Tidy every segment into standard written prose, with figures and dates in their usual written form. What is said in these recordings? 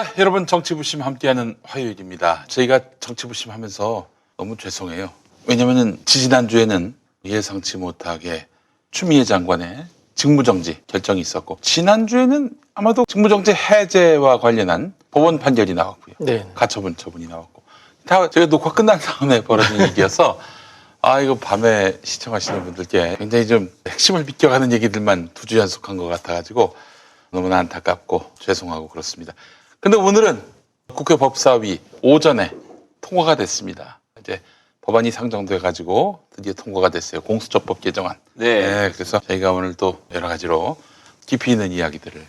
네, 여러분 정치부심 함께하는 화요일입니다. 저희가 정치부심 하면서 너무 죄송해요. 왜냐면은 지지난주에는 예상치 못하게 추미애 장관의 직무정지 결정이 있었고, 지난주에는 아마도 직무정지 해제와 관련한 법원 판결이 나왔고요. 네. 가처분 처분이 나왔고, 다 저희가 녹화 끝난 다음에 벌어진 얘기여서 이거 밤에 시청하시는 분들께 굉장히 좀 핵심을 비껴가는 얘기들만 두 주 연속한 것 같아가지고 너무나 안타깝고 죄송하고 그렇습니다. 근데 오늘은 국회 법사위 오전에 통과가 됐습니다. 이제 법안이 상정돼가지고 드디어 통과가 됐어요. 공수처법 개정안. 네. 그래서 저희가 오늘 또 여러 가지로 깊이 있는 이야기들을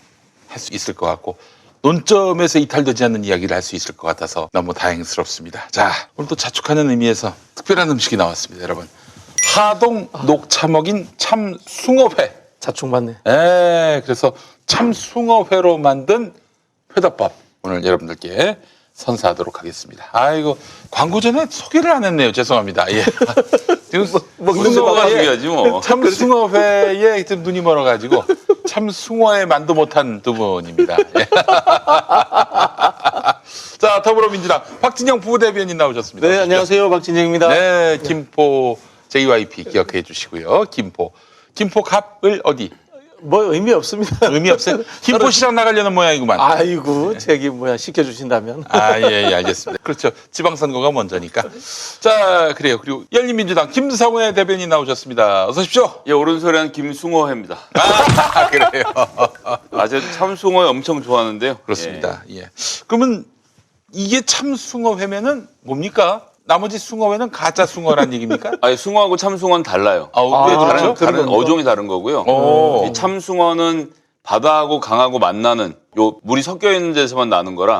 할 수 있을 것 같고, 논점에서 이탈되지 않는 이야기를 할 수 있을 것 같아서 너무 다행스럽습니다. 자, 오늘 또 자축하는 의미에서 특별한 음식이 나왔습니다, 여러분. 하동 녹차 먹인 참숭어회. 자충받네. 그래서 참숭어회로 만든 회덮밥 오늘 여러분들께 선사하도록 하겠습니다. 아이고, 광고 전에 소개를 안 했네요. 죄송합니다. 예. 지금 먹는 거가 중요하지 뭐. 참숭어회에 좀 눈이 멀어가지고 참숭어회 만도 못한 두 분입니다. 예. 자, 더불어민주당 박진영 부대변인 나오셨습니다. 네, 안녕하세요. 박진영입니다. 네, 김포 JYP 기억해 주시고요. 김포 갑을 어디? 뭐 의미 없습니다. 의미 없어요? 김포시장 나가려는 모양이구만. 아이고, 저기 뭐야 시켜주신다면. 예, 알겠습니다. 그렇죠. 지방선거가 먼저니까. 자, 그래요. 그리고 열린민주당 김성회 대변인 나오셨습니다. 어서 오십시오. 예, 오른손에는 김숭어회입니다. 그래요. 제가 참숭어회 엄청 좋아하는데요. 그렇습니다. 예. 그러면 이게 참숭어회면은 뭡니까? 나머지 숭어회는 가짜 숭어란 얘기입니까? 숭어하고 참숭어는 달라요. 왜 그렇죠? 다른 어종이 다른 거고요. 오. 이 참숭어는 바다하고 강하고 만나는 요 물이 섞여 있는 데서만 나는 거라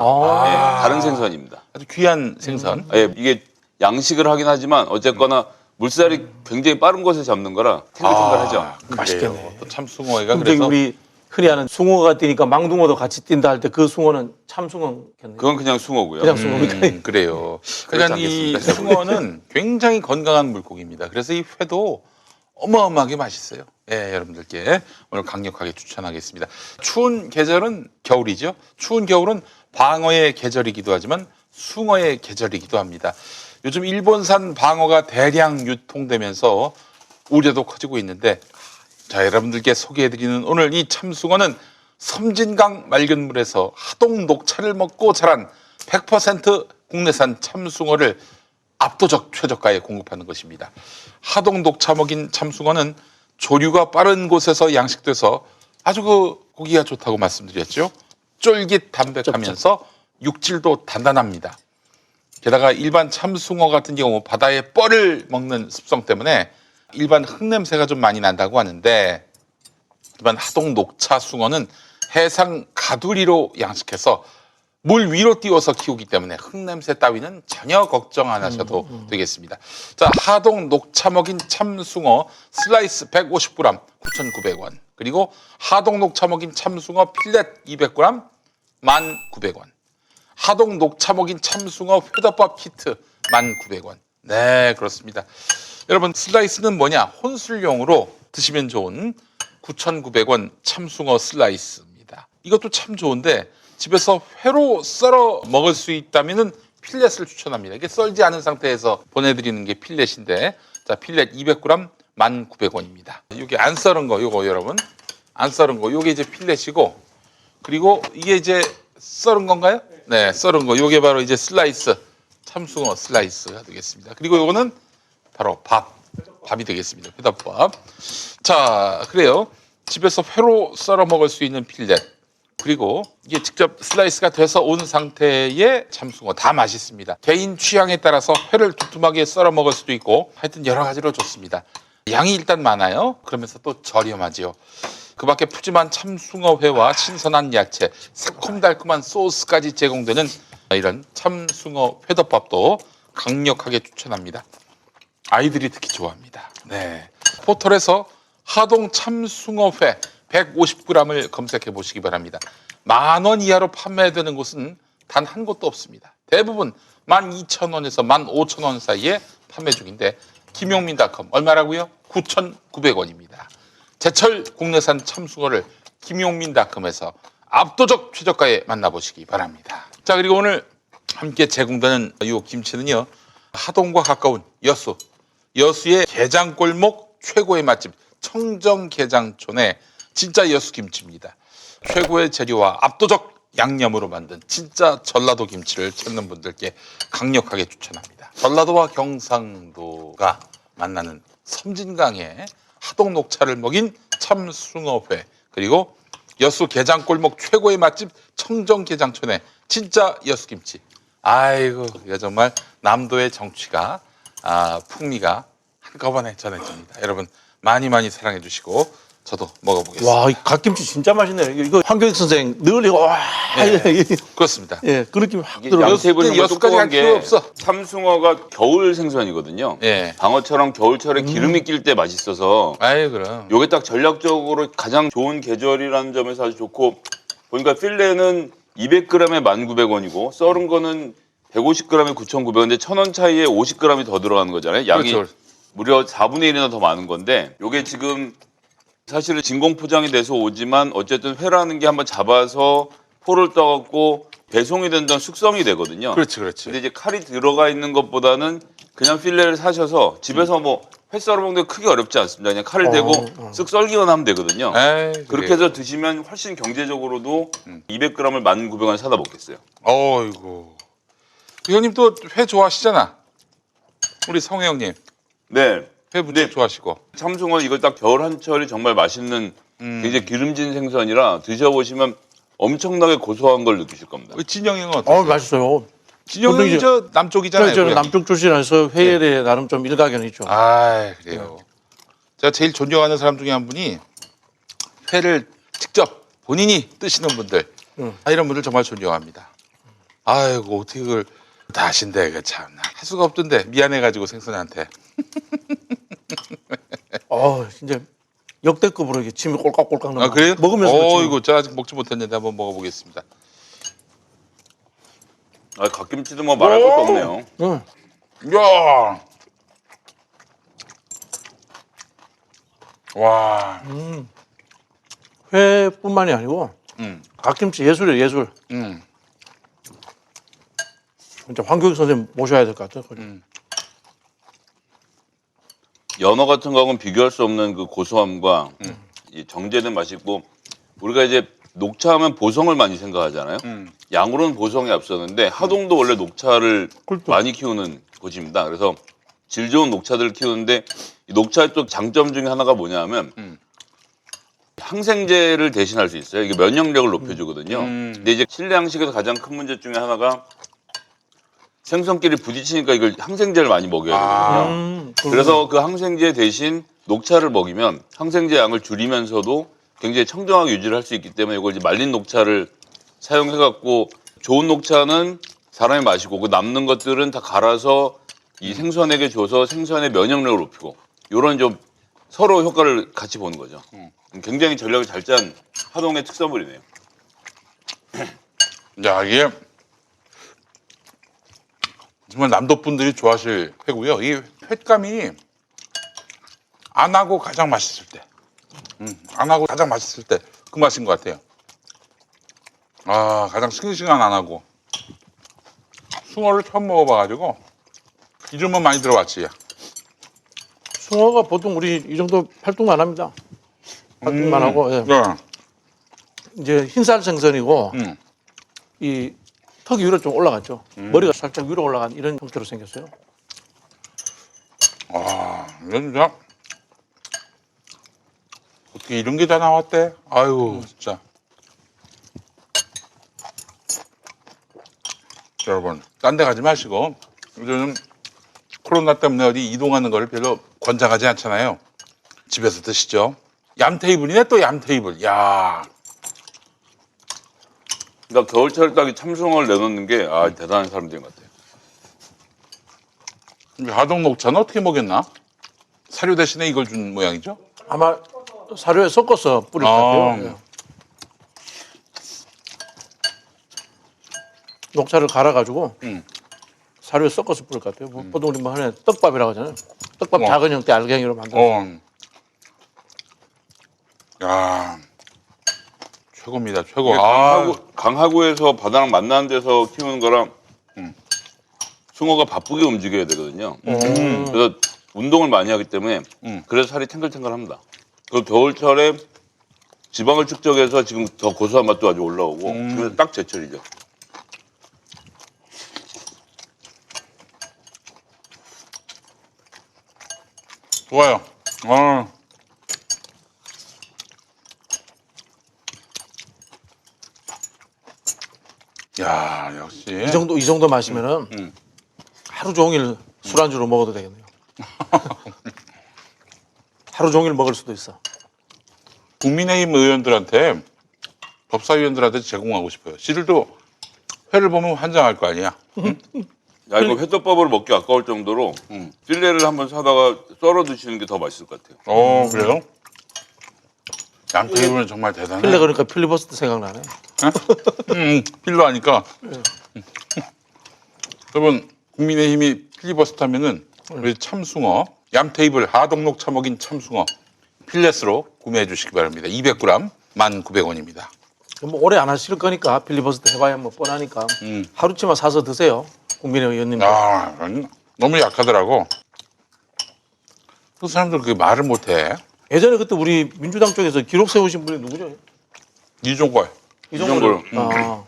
다른 생선입니다. 아주 귀한 생선. 이게 양식을 하긴 하지만 어쨌거나 물살이 굉장히 빠른 곳에서 잡는 거라 탱글탱글하죠. 맛있겠네. 또 참숭어회가 근데 그래서 우리 흔히 하는 숭어가 뛰니까 망둥어도 같이 뛴다 할 때 그 숭어는 참숭어겠네. 그건 그냥 숭어고요. 그냥 숭어입니까? 그래요. 그러니까 이 않겠습니다. 숭어는 굉장히 건강한 물고기입니다. 그래서 이 회도 어마어마하게 맛있어요. 예, 여러분들께 오늘 강력하게 추천하겠습니다. 추운 계절은 겨울이죠. 추운 겨울은 방어의 계절이기도 하지만 숭어의 계절이기도 합니다. 요즘 일본산 방어가 대량 유통되면서 우려도 커지고 있는데, 자, 여러분들께 소개해드리는 오늘 이 참숭어는 섬진강 맑은 물에서 하동 녹차를 먹고 자란 100% 국내산 참숭어를 압도적 최저가에 공급하는 것입니다. 하동 녹차 먹인 참숭어는 조류가 빠른 곳에서 양식돼서 아주 그 고기가 좋다고 말씀드렸죠. 쫄깃 담백하면서 육질도 단단합니다. 게다가 일반 참숭어 같은 경우 바다의 뻘을 먹는 습성 때문에 일반 흙냄새가 좀 많이 난다고 하는데, 일반 하동 녹차 숭어는 해상 가두리로 양식해서 물 위로 띄워서 키우기 때문에 흙냄새 따위는 전혀 걱정 안 하셔도 되겠습니다. 자, 하동 녹차 먹인 참숭어 슬라이스 150g 9,900원, 그리고 하동 녹차 먹인 참숭어 필렛 200g 1,900원, 하동 녹차 먹인 참숭어 회덮밥 키트 1,900원. 네, 그렇습니다. 여러분, 슬라이스는 뭐냐? 혼술용으로 드시면 좋은 9,900원 참숭어 슬라이스입니다. 이것도 참 좋은데 집에서 회로 썰어 먹을 수 있다면 필렛을 추천합니다. 이게 썰지 않은 상태에서 보내드리는 게 필렛인데, 자, 필렛 200g 1,900원입니다. 이게 안 썰은 거, 요거 여러분, 안 썰은 거, 요게 이제 필렛이고, 그리고 이게 이제 썰은 건가요? 네, 썰은 거, 요게 바로 이제 슬라이스, 참숭어 슬라이스가 되겠습니다. 그리고 요거는 바로 밥이 되겠습니다. 회덮밥. 자, 그래요. 집에서 회로 썰어 먹을 수 있는 필렛, 그리고 이게 직접 슬라이스가 돼서 온 상태의 참숭어 다 맛있습니다. 개인 취향에 따라서 회를 두툼하게 썰어 먹을 수도 있고 하여튼 여러 가지로 좋습니다. 양이 일단 많아요. 그러면서 또 저렴하지요. 그 밖에 푸짐한 참숭어회와 신선한 야채, 새콤달콤한 소스까지 제공되는 이런 참숭어 회덮밥도 강력하게 추천합니다. 아이들이 특히 좋아합니다. 네, 포털에서 하동 참숭어회 150g을 검색해 보시기 바랍니다. 10,000원 이하로 판매되는 곳은 단 한 곳도 없습니다. 대부분 12,000원에서 15,000원 사이에 판매 중인데, 김용민닷컴 얼마라고요? 9,900원입니다. 제철 국내산 참숭어를 김용민닷컴에서 압도적 최저가에 만나보시기 바랍니다. 자, 그리고 오늘 함께 제공되는 이 김치는요, 하동과 가까운 여수의 게장골목 최고의 맛집 청정게장촌의 진짜 여수 김치입니다. 최고의 재료와 압도적 양념으로 만든 진짜 전라도 김치를 찾는 분들께 강력하게 추천합니다. 전라도와 경상도가 만나는 섬진강에 하동 녹차를 먹인 참숭어회, 그리고 여수 게장골목 최고의 맛집 청정게장촌의 진짜 여수김치. 아이고, 이거 정말 남도의 정취가 풍미가 한꺼번에 전해집니다. 여러분 많이 많이 사랑해 주시고 저도 먹어보겠습니다. 와, 이 갓김치 진짜 맛있네요. 이거 황교익 선생 늘 이거 와, 네, 그렇습니다. 예, 그 느낌이 확 이게 들어요. 양태분이 뭐 여수까지 갈 똑똑한 게 필요 없어. 참숭어가 겨울 생선이거든요. 예. 방어처럼 겨울철에 기름이 낄 때 맛있어서 아이 그럼. 요게 딱 전략적으로 가장 좋은 계절이라는 점에서 아주 좋고, 보니까 필레는 200g에 1,900원이고 썰은 거는 150g에 9,900원인데 1,000원 차이에 50g이 더 들어가는 거잖아요. 양이 그렇죠. 무려 4분의 1이나 더 많은 건데, 요게 지금 사실은 진공 포장이 돼서 오지만 어쨌든 회라는 게 한번 잡아서 포를 떠갖고 배송이 된다면 숙성이 되거든요. 그렇지, 그렇지. 근데 이제 칼이 들어가 있는 것보다는 그냥 필레를 사셔서 집에서 뭐 회 썰어 먹는 게 크게 어렵지 않습니다. 그냥 칼을 대고 쓱 썰기만 하면 되거든요. 에이, 그렇게 해서 드시면 훨씬 경제적으로도 200g을 1,900원 사다 먹겠어요. 어이구. 형님 또 회 좋아하시잖아. 우리 성혜 형님 네. 회 무척 좋아하시고. 참숭어 이거 딱 겨울 한철이 정말 맛있는 굉장히 기름진 생선이라 드셔보시면 엄청나게 고소한 걸 느끼실 겁니다. 진영 형은 어떠세요? 맛있어요. 진영 형이 저 남쪽이잖아요. 저는 고향이. 남쪽 출신이라서 회에 대해 나름 좀 일가견이 있죠. 아, 그래요. 제가 제일 존경하는 사람 중에 한 분이 회를 직접 본인이 뜨시는 분들, 이런 분들 정말 존경합니다. 아이고, 어떻게 그걸 다 하신대. 그 참. 할 수가 없던데. 미안해가지고 생선한테. 진짜 역대급으로 이게 침이 꼴깍꼴깍 넘어. 아, 그래요? 먹으면서 어이구, 저 아직 먹지 못했는데 한번 먹어보겠습니다. 갓김치도 뭐 말할 것도 없네요. 응. 이야. 와. 회뿐만이 아니고 갓김치 예술이에요, 예술. 진짜 황교익 선생님 모셔야 될 것 같아요. 연어 같은 거하고는 비교할 수 없는 그 고소함과 이 정제된 맛이 있고, 우리가 이제 녹차하면 보성을 많이 생각하잖아요. 양으로는 보성이 앞서는데 하동도 원래 녹차를 많이 키우는 곳입니다. 그래서 질 좋은 녹차들을 키우는데, 이 녹차의 또 장점 중에 하나가 뭐냐면 항생제를 대신할 수 있어요. 이게 면역력을 높여주거든요. 근데 이제 실내 양식에서 가장 큰 문제 중에 하나가 생선끼리 부딪히니까 이걸 항생제를 많이 먹여야 되거든요. 그래서 그 항생제 대신 녹차를 먹이면 항생제 양을 줄이면서도 굉장히 청정하게 유지를 할 수 있기 때문에 이걸 이제 말린 녹차를 사용해갖고, 좋은 녹차는 사람이 마시고 그 남는 것들은 다 갈아서 이 생선에게 줘서 생선의 면역력을 높이고, 이런 좀 서로 효과를 같이 보는 거죠. 굉장히 전략을 잘 짠 하동의 특산물이네요. 야, 이게 정말 남도 분들이 좋아하실 회고요. 이 횟감이 안 하고 가장 맛있을 때, 안 하고 가장 맛있을 때 그 맛인 것 같아요. 가장 싱싱한 안 하고. 숭어를 처음 먹어봐가지고 기름은 많이 들어갔지. 숭어가 보통 우리 이 정도 팔뚝만 합니다. 팔뚝만 하고, 예. 네. 이제 흰살 생선이고 이 턱 위로 좀 올라갔죠. 머리가 살짝 위로 올라간 이런 형태로 생겼어요. 이건 진짜 어떻게 이런 게 다 나왔대? 아유, 진짜. 여러분, 딴 데 가지 마시고 요즘 코로나 때문에 어디 이동하는 걸 별로 권장하지 않잖아요. 집에서 드시죠. 얌 테이블이네, 또 얌 테이블. 야, 그러니까 겨울철 딱 이 참숭어를 내놓는 게 대단한 사람들인 것 같아요. 하동 녹차는 어떻게 먹였나? 사료 대신에 이걸 준 모양이죠? 아마 사료에 섞어서 뿌릴 것 같아요. 예. 녹차를 갈아가지고 사료에 섞어서 뿌릴 것 같아요. 보통 우리 뭐 하는 떡밥이라고 하잖아요. 떡밥 작은 형태 알갱이로 만들어서. 야, 최고입니다. 최고. 이게 강하구에서 바다랑 만나는 데서 키우는 거랑 숭어가 바쁘게 움직여야 되거든요. 그래서 운동을 많이 하기 때문에 그래서 살이 탱글탱글합니다. 그리고 겨울철에 지방을 축적해서 지금 더 고소한 맛도 아주 올라오고 그래서 딱 제철이죠. 좋아요. 야, 역시. 이 정도 마시면은 하루 종일 술안주로 먹어도 되겠네요. 하루 종일 먹을 수도 있어. 국민의힘 의원들한테 법사위원들한테 제공하고 싶어요. 씨들도 회를 보면 환장할 거 아니야. 야, 이거 회덮밥으로 먹기 아까울 정도로 필레를 한번 사다가 썰어 드시는 게 더 맛있을 것 같아요. 그래요? 양테이블은 정말 대단해. 필레 그러니까 필리버스터 생각나네. 필로 하니까. 여러분, 국민의힘이 필리버스터 하면은 우리 참숭어, 얌테이블 하동록 처먹인 참숭어 필렛으로 구매해 주시기 바랍니다. 200g 1,900원입니다. 뭐 오래 안 하실 거니까 필리버스터 해봐야 뭐 뻔하니까 하루치만 사서 드세요. 국민의 의원님들. 아, 너무 약하더라고. 그 사람들 그 말을 못해. 예전에 그때 우리 민주당 쪽에서 기록 세우신 분이 누구죠? 이종걸. 이종걸. 아.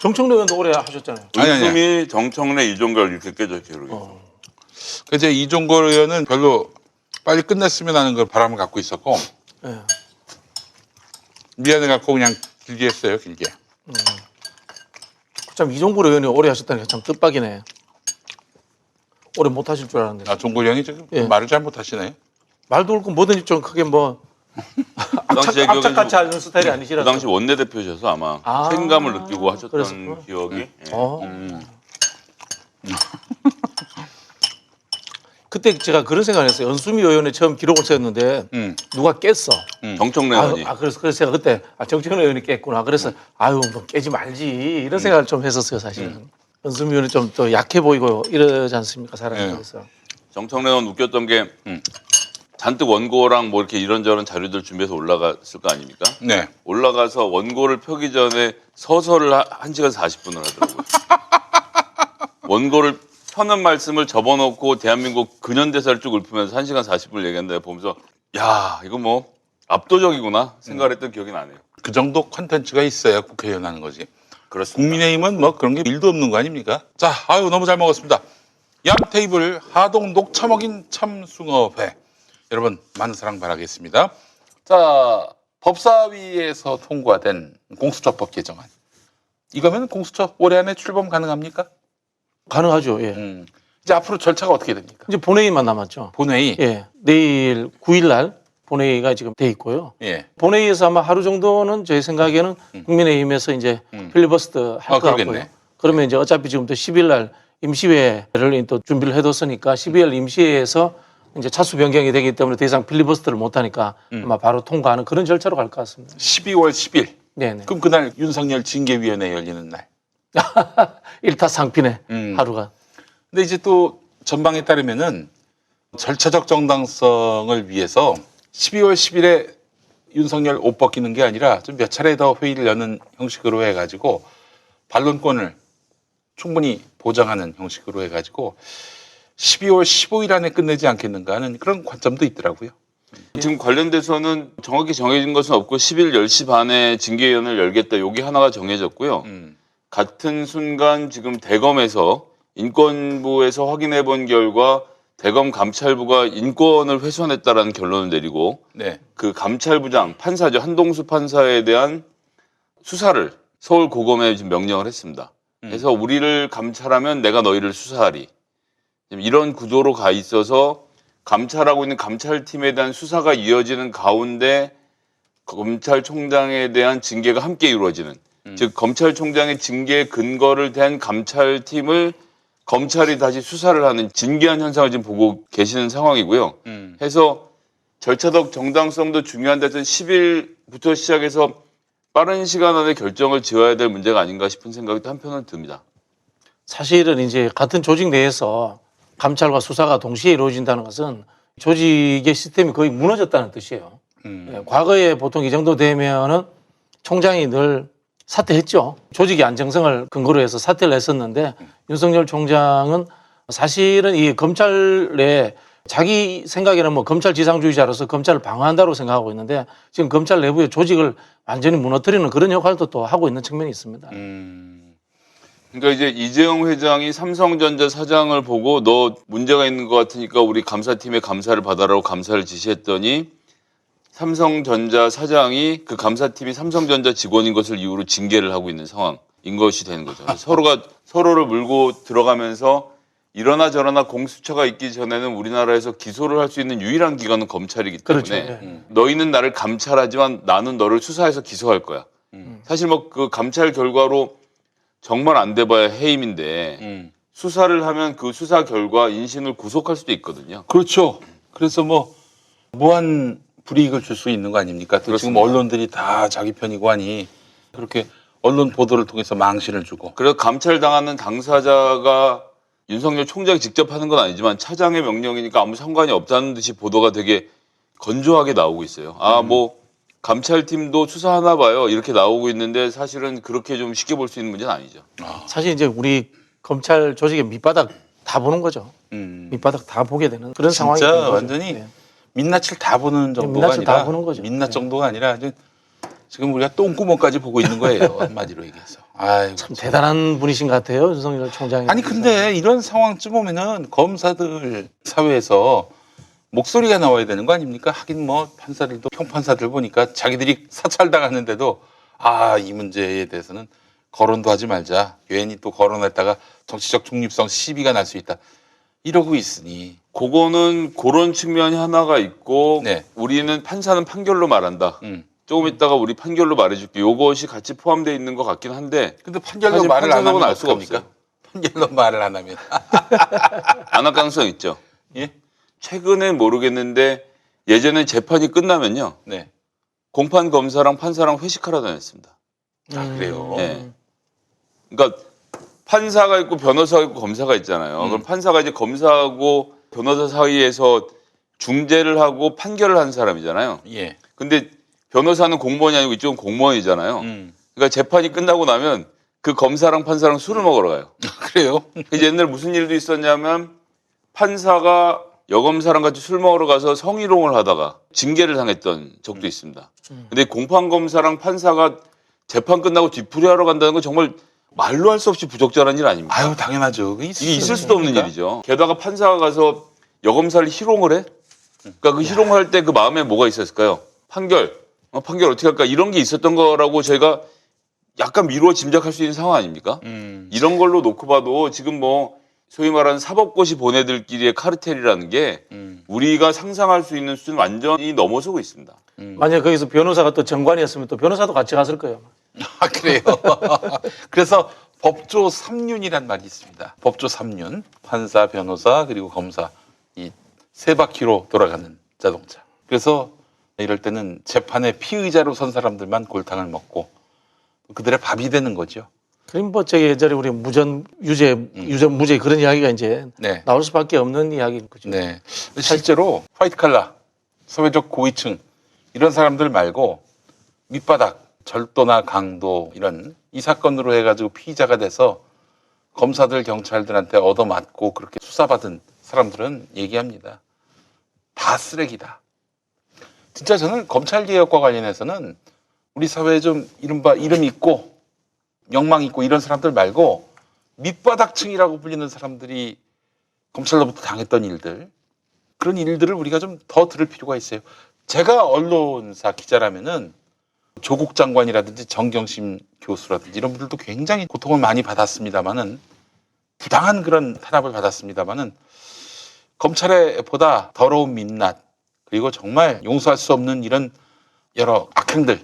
정청래 의원도 오래 하셨잖아요. 아니. 은수미, 정청래, 이종걸 이렇게 깨져 기록이. 그래서 이종걸 의원은 별로 빨리 끝냈으면 하는 걸 바람을 갖고 있었고 예. 미안해 갖고 그냥 길게 했어요. 길게. 참 이종걸 의원이 오래 하셨다니까 참 뜻밖이네. 오래 못 하실 줄 알았는데. 아, 종걸 형이 지금 예. 말을 잘 못하시네. 말도 옳고 뭐든지 좀 크게 뭐 그 당시에 악착같이 하는 스타일이 그 아니시라서. 당시 원내대표셔서 아마 아, 책임감을 느끼고 하셨던 그랬었구나. 기억이. 예. 그때 제가 그런 생각을 했어요. 은수미 의원이 처음 기록을 세웠는데 누가 깼어. 정청래 의원이. 그래서 제가 그때 정청래 의원이 깼구나. 그래서 뭐 깨지 말지 이런 생각을 좀 했었어요, 사실은. 은수미 의원이 좀 더 약해 보이고 이러지 않습니까, 사람이. 그래서. 정청래 의원 웃겼던 게 잔뜩 원고랑 뭐 이렇게 이런저런 자료들 준비해서 올라갔을 거 아닙니까? 네. 올라가서 원고를 펴기 전에 서설을 1시간 40분을 하더라고요. 원고를 펴는 말씀을 접어놓고 대한민국 근현대사를 쭉 읊으면서 1시간 40분을 얘기한다 보면서 야, 이거 뭐 압도적이구나 생각을 했던 기억이 나네요. 그 정도 콘텐츠가 있어야 국회의원 하는 거지. 그렇습니다. 국민의힘은 뭐 그런 게 일도 없는 거 아닙니까? 자, 아유 너무 잘 먹었습니다. 얌테이블 하동 녹차 먹인 참숭어회. 여러분 많은 사랑 바라겠습니다. 자, 법사위에서 통과된 공수처법 개정안. 이거면 공수처 올해 안에 출범 가능합니까? 가능하죠. 예. 이제 앞으로 절차가 어떻게 됩니까? 이제 본회의만 남았죠. 본회의. 예. 내일 9일 날 본회의가 지금 돼 있고요. 예. 본회의에서 아마 하루 정도는 제 생각에는 국민의힘에서 이제 필리버스터 할 것 같고요. 그러겠네. 그러면 이제 어차피 지금부터 10일 날 임시회를 또 준비를 해뒀으니까 12월 임시회에서 이제 차수 변경이 되기 때문에 더 이상 필리버스터를 못 하니까 아마 바로 통과하는 그런 절차로 갈 것 같습니다. 12월 10일. 네네. 그럼 그날 윤석열 징계위원회 열리는 날. 일타상피네 하루가. 근데 이제 또 전방에 따르면은 절차적 정당성을 위해서 12월 10일에 윤석열 옷 벗기는 게 아니라 좀 몇 차례 더 회의를 여는 형식으로 해가지고 반론권을 충분히 보장하는 형식으로 해가지고 12월 15일 안에 끝내지 않겠는가 하는 그런 관점도 있더라고요. 지금 관련돼서는 정확히 정해진 것은 없고 10일 10시 반에 징계위원회를 열겠다. 여기 하나가 정해졌고요. 같은 순간 지금 대검에서 인권부에서 확인해 본 결과 대검 감찰부가 인권을 훼손했다라는 결론을 내리고 네. 그 감찰부장 판사죠. 한동수 판사에 대한 수사를 서울 고검에 지금 명령을 했습니다. 그래서 우리를 감찰하면 내가 너희를 수사하리. 이런 구도로 가 있어서 감찰하고 있는 감찰팀에 대한 수사가 이어지는 가운데 검찰총장에 대한 징계가 함께 이루어지는 즉 검찰총장의 징계 근거를 댄 감찰팀을 검찰이 다시 수사를 하는 진기한 현상을 지금 보고 계시는 상황이고요. 해서 절차적 정당성도 중요한데 10일부터 시작해서 빠른 시간 안에 결정을 지어야 될 문제가 아닌가 싶은 생각이 또 한편은 듭니다. 사실은 이제 같은 조직 내에서 감찰과 수사가 동시에 이루어진다는 것은 조직의 시스템이 거의 무너졌다는 뜻이에요. 예, 과거에 보통 이 정도 되면은 총장이 늘 사퇴했죠. 조직의 안정성을 근거로 해서 사퇴를 했었는데 윤석열 총장은 사실은 이 검찰에 자기 생각에는 뭐 검찰 지상주의자로서 검찰을 방어한다고 생각하고 있는데 지금 검찰 내부의 조직을 완전히 무너뜨리는 그런 역할도 또 하고 있는 측면이 있습니다. 그러니까 이제 이재용 회장이 삼성전자 사장을 보고 너 문제가 있는 것 같으니까 우리 감사팀에 감사를 받아라고 감사를 지시했더니 삼성전자 사장이 그 감사팀이 삼성전자 직원인 것을 이유로 징계를 하고 있는 상황인 것이 되는 거죠. 서로가 서로를 물고 들어가면서 이러나 저러나 공수처가 있기 전에는 우리나라에서 기소를 할 수 있는 유일한 기관은 검찰이기 때문에 그렇죠. 네. 너희는 나를 감찰하지만 나는 너를 수사해서 기소할 거야. 사실 뭐 그 감찰 결과로 정말 안 돼봐야 해임인데 수사를 하면 그 수사 결과 인신을 구속할 수도 있거든요. 그렇죠. 그래서 뭐 무한 불이익을 줄 수 있는 거 아닙니까? 또 지금 그렇습니다. 언론들이 다 자기 편이고 하니 그렇게 언론 보도를 통해서 망신을 주고. 그래서 감찰당하는 당사자가 윤석열 총장이 직접 하는 건 아니지만 차장의 명령이니까 아무 상관이 없다는 듯이 보도가 되게 건조하게 나오고 있어요. 뭐 감찰팀도 수사하나 봐요. 이렇게 나오고 있는데 사실은 그렇게 좀 쉽게 볼 수 있는 문제는 아니죠. 사실 이제 우리 검찰 조직의 밑바닥 다 보는 거죠. 밑바닥 다 보게 되는 그런 상황이 진짜 된 거죠. 완전히 네. 민낯을 다 보는 정도가 민낯을 아니라 다 보는 거죠. 민낯 네. 정도가 아니라 지금 우리가 똥구멍까지 보고 있는 거예요. 한마디로 얘기해서. 아이고, 참 대단한 분이신 것 같아요, 윤석열 총장이. 아니 근데 이런 상황쯤 오면은 검사들 사회에서 목소리가 나와야 되는 거 아닙니까? 하긴 뭐 판사들도 평판사들 보니까 자기들이 사찰당하는데도 이 문제에 대해서는 거론도 하지 말자. 괜히 또 거론했다가 정치적 중립성 시비가 날 수 있다. 이러고 있으니 그거는 그런 측면이 하나가 있고 네. 우리는 판사는 판결로 말한다. 조금 있다가 우리 판결로 말해줄게. 요것이 같이 포함되어 있는 것 같긴 한데 근데 판결로 사실 말을 안 하면 판사하고는 알 수가 어떡합니까? 판결로 말을 안 하면 안 할 가능성 있죠. 예? 최근에 모르겠는데 예전에 재판이 끝나면요. 네. 공판 검사랑 판사랑 회식하러 다녔습니다. 그래요. 예. 그러니까 판사가 있고 변호사가 있고 검사가 있잖아요. 그럼 판사가 이제 검사하고 변호사 사이에서 중재를 하고 판결을 한 사람이잖아요. 예. 근데 변호사는 공무원이 아니고 이쪽은 공무원이잖아요. 그러니까 재판이 끝나고 나면 그 검사랑 판사랑 술을 먹으러 가요. 그래요? 그래서 옛날에 무슨 일도 있었냐면 판사가 여검사랑 같이 술 먹으러 가서 성희롱을 하다가 징계를 당했던 적도 있습니다. 근데 공판검사랑 판사가 재판 끝나고 뒤풀이하러 간다는 건 정말 말로 할 수 없이 부적절한 일 아닙니까? 아유 당연하죠. 그게 이게 있을 수도 없는 그러니까. 일이죠. 게다가 판사가 가서 여검사를 희롱을 해? 그러니까 그 희롱을 할 때 그 마음에 뭐가 있었을까요? 판결 어떻게 할까? 이런 게 있었던 거라고 저희가 약간 미루어 짐작할 수 있는 상황 아닙니까? 이런 걸로 놓고 봐도 지금 뭐 소위 말하는 사법고시 보내들끼리의 카르텔이라는 게 우리가 상상할 수 있는 수준 완전히 넘어서고 있습니다. 만약에 거기서 변호사가 또 정관이었으면 또 변호사도 같이 갔을 거예요. 그래요. 그래서 법조 3윤이란 말이 있습니다. 법조 3윤. 판사, 변호사, 그리고 검사. 이 세 바퀴로 돌아가는 자동차. 그래서 이럴 때는 재판에 피의자로 선 사람들만 골탕을 먹고 그들의 밥이 되는 거죠. 그럼 뭐 저기 예전에 우리 무전 유죄 무죄 그런 이야기가 이제 네. 나올 수밖에 없는 이야기인 거죠. 네. 실제로 화이트 칼라, 사회적 고위층 이런 사람들 말고 밑바닥, 절도나 강도 이런 이 사건으로 해가지고 피의자가 돼서 검사들, 경찰들한테 얻어맞고 그렇게 수사받은 사람들은 얘기합니다. 다 쓰레기다. 진짜 저는 검찰개혁과 관련해서는 우리 사회에 좀 이른바 이름 있고 명망 있고 이런 사람들 말고 밑바닥층이라고 불리는 사람들이 검찰로부터 당했던 일들 그런 일들을 우리가 좀 더 들을 필요가 있어요. 제가 언론사 기자라면은 조국 장관이라든지 정경심 교수라든지 이런 분들도 굉장히 고통을 많이 받았습니다만은 부당한 그런 탄압을 받았습니다만은 검찰의 보다 더러운 민낯 그리고 정말 용서할 수 없는 이런 여러 악행들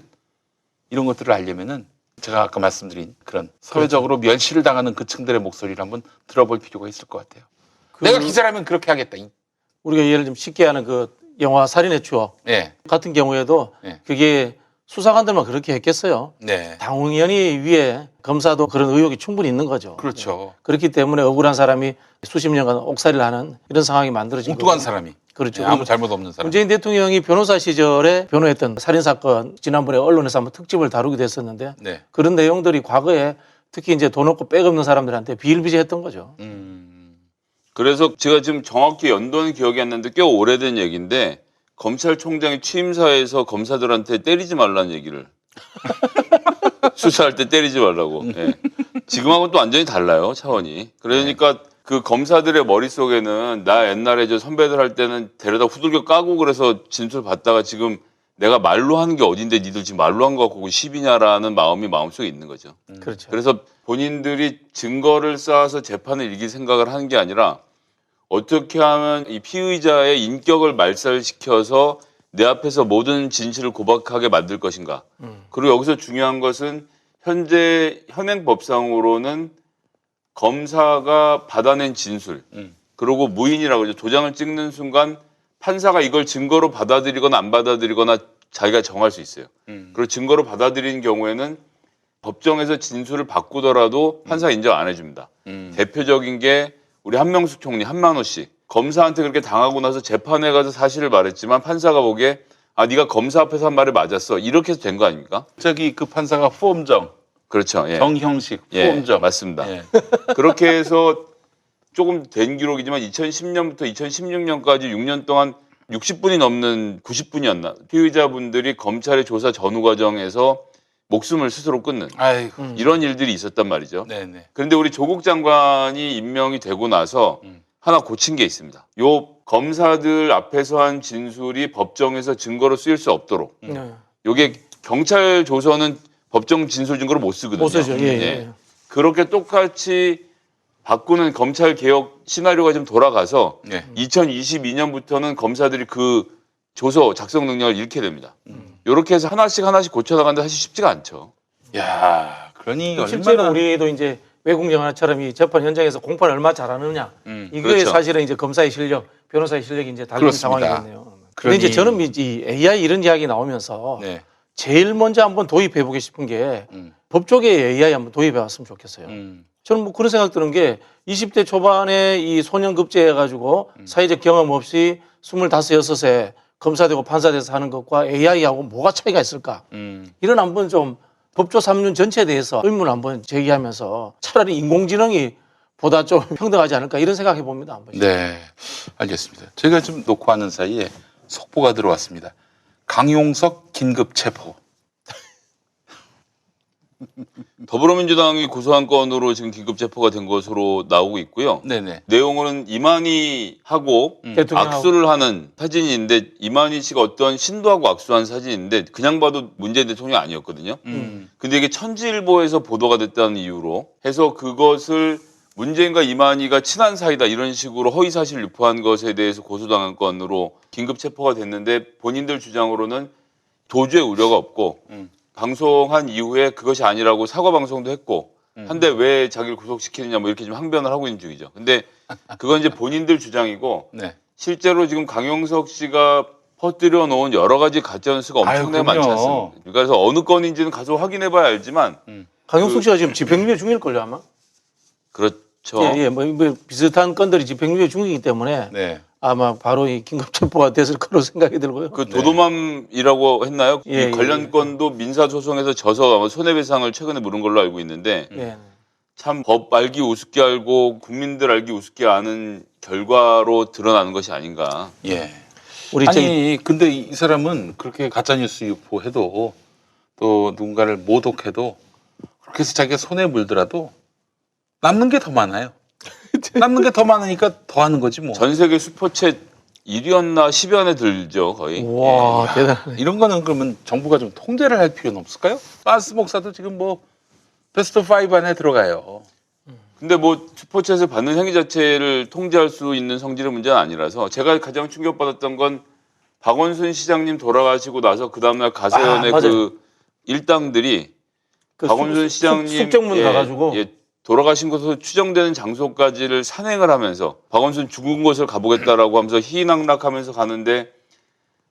이런 것들을 알려면은 제가 아까 말씀드린 그런 사회적으로 멸시를 당하는 그 층들의 목소리를 한번 들어볼 필요가 있을 것 같아요. 내가 기자라면 그렇게 하겠다. 우리가 예를 좀 쉽게 하는 그 영화 살인의 추억 네. 같은 경우에도 네. 그게 수사관들만 그렇게 했겠어요. 네. 당연히 위에 검사도 그런 의혹이 충분히 있는 거죠. 그렇죠. 그렇기 때문에 억울한 사람이 수십 년간 옥살이를 하는 이런 상황이 만들어진 거죠. 엉뚱한 사람이. 그렇죠. 아무 잘못 없는 사람. 문재인 대통령이 변호사 시절에 변호했던 살인사건 지난번에 언론에서 한번 특집을 다루기도 했었는데 네. 그런 내용들이 과거에 특히 이제 돈 없고 백 없는 사람들한테 비일비재했던 거죠. 그래서 제가 지금 정확히 연도는 기억이 안 나는데 꽤 오래된 얘기인데 검찰총장이 취임사에서 검사들한테 때리지 말라는 얘기를 수사할 때 때리지 말라고. 예. 지금하고는 또 완전히 달라요 차원이. 그러니까 그 검사들의 머릿속에는 나 옛날에 저 선배들 할 때는 데려다 후들겨 까고 그래서 진술 받다가 지금 내가 말로 하는 게 어딘데 니들 지금 말로 한 거 갖고 시비냐라는 마음이 마음속에 있는 거죠. 그렇죠. 그래서 본인들이 증거를 쌓아서 재판을 이길 생각을 하는 게 아니라 어떻게 하면 이 피의자의 인격을 말살시켜서 내 앞에서 모든 진실을 고박하게 만들 것인가. 그리고 여기서 중요한 것은 현재 현행법상으로는 검사가 받아낸 진술 그리고 무인이라고 그러죠. 도장을 찍는 순간 판사가 이걸 증거로 받아들이거나 안 받아들이거나 자기가 정할 수 있어요. 그리고 증거로 받아들이는 경우에는 법정에서 진술을 바꾸더라도 판사가 인정 안 해줍니다. 대표적인 게 우리 한명숙 총리 한만호 씨. 검사한테 그렇게 당하고 나서 재판에 가서 사실을 말했지만 판사가 보기에 아 네가 검사 앞에서 한 말이 맞았어. 이렇게 해서 된 거 아닙니까? 저기 그 판사가 후엄정, 그렇죠. 예. 정형식 예, 후엄정. 맞습니다. 예. 그렇게 해서 조금 된 기록이지만 2010년부터 2016년까지 6년 동안 60분이 넘는 90분이었나 피의자분들이 검찰의 조사 전후 과정에서 목숨을 스스로 끊는 아이고. 이런 일들이 있었단 말이죠. 네네. 그런데 우리 조국 장관이 임명이 되고 나서 하나 고친 게 있습니다. 요 검사들 앞에서 한 진술이 법정에서 증거로 쓰일 수 없도록. 네. 요게 경찰 조서는 법정 진술 증거로 못 쓰거든요. 못 쓰죠. 예, 예. 그렇게 똑같이 바꾸는 검찰 개혁 시나리오가 좀 돌아가서 네. 2022년부터는 검사들이 그 조서 작성 능력을 잃게 됩니다. 이렇게 해서 하나씩 고쳐나가는데 사실 쉽지가 않죠. 야, 그러니 실제로 얼마나 우리도 이제 외국 영화처럼 이 재판 현장에서 공판을 얼마나 잘하느냐 이거에 그렇죠. 사실은 이제 검사의 실력, 변호사의 실력이 이제 달린 그렇습니다. 상황이겠네요. 그런데 이제 저는 이 AI 이런 이야기 나오면서 네. 제일 먼저 한번 도입해 보고 싶은 게 법조계에 AI 한번 도입해 왔으면 좋겠어요. 저는 뭐 그런 생각 드는 게 20대 초반에 이 소년급제 해가지고 사회적 경험 없이 25, 6에 검사되고 판사돼서 하는 것과 AI하고 뭐가 차이가 있을까? 이런 한번 좀 법조 3륜 전체에 대해서 의문을 한번 제기하면서 차라리 인공지능이 보다 좀 평등하지 않을까 이런 생각해 봅니다. 한 번씩. 네, 알겠습니다. 저희가 좀 놓고 하는 사이에 속보가 들어왔습니다. 강용석 긴급 체포. 더불어민주당이 고소한 건으로 지금 긴급 체포가 된 것으로 나오고 있고요. 네네. 내용은 이만희하고 대통령하고. 악수를 하는 사진인데 이만희 씨가 어떤 신도하고 악수한 사진인데 그냥 봐도 문재인 대통령이 아니었거든요. 근데 이게 천지일보에서 보도가 됐다는 이유로 해서 그것을 문재인과 이만희가 친한 사이다 이런 식으로 허위사실 유포한 것에 대해서 고소당한 건으로 긴급 체포가 됐는데 본인들 주장으로는 도주의 우려가 없고 방송한 이후에 그것이 아니라고 사과 방송도 했고 한데 왜 자기를 구속시키느냐 뭐 이렇게 좀 항변을 하고 있는 중이죠. 근데 그건 이제 본인들 주장이고 네. 실제로 지금 강용석 씨가 퍼뜨려 놓은 여러 가지 가짜뉴스가 엄청나게 많지 그럼요. 않습니까? 그래서 어느 건인지는 가서 확인해봐야 알지만 강용석 씨가 지금 집행유예 중일걸요 아마? 그렇죠. 예, 뭐 비슷한 건들이 집행유예 중이기 때문에 네. 아마 바로 이 긴급 체포가 됐을 거로 생각이 들고요. 그 도도맘이라고 했나요? 예, 이 관련 예. 건도 민사소송에서 져서 아마 손해배상을 최근에 물은 걸로 알고 있는데 예. 참 법 알기 우습게 알고 국민들 알기 우습게 아는 결과로 드러나는 것이 아닌가. 예. 우리 저기 아니 근데 이 사람은 그렇게 가짜뉴스 유포해도 또 누군가를 모독해도 그렇게 해서 자기가 손에 물더라도 남는 게 더 많아요. 남는 게 더 많으니까 더 하는 거지 뭐. 전 세계 슈퍼챗 1위였나 10위 안에 들죠 거의. 와 대단하네. 이런 거는 그러면 정부가 좀 통제를 할 필요는 없을까요? 빤스 목사도 지금 뭐 베스트 5 안에 들어가요. 근데 뭐 슈퍼챗을 받는 행위 자체를 통제할 수 있는 성질의 문제는 아니라서 제가 가장 충격받았던 건 박원순 시장님 돌아가시고 나서 그 다음날 가세연의 맞아요. 그 일당들이 박원순 시장님 숙정문 가가지고 돌아가신 곳으로 추정되는 장소까지를 산행을 하면서 박원순 죽은 곳을 가보겠다라고 하면서 희희낙낙하면서 가는데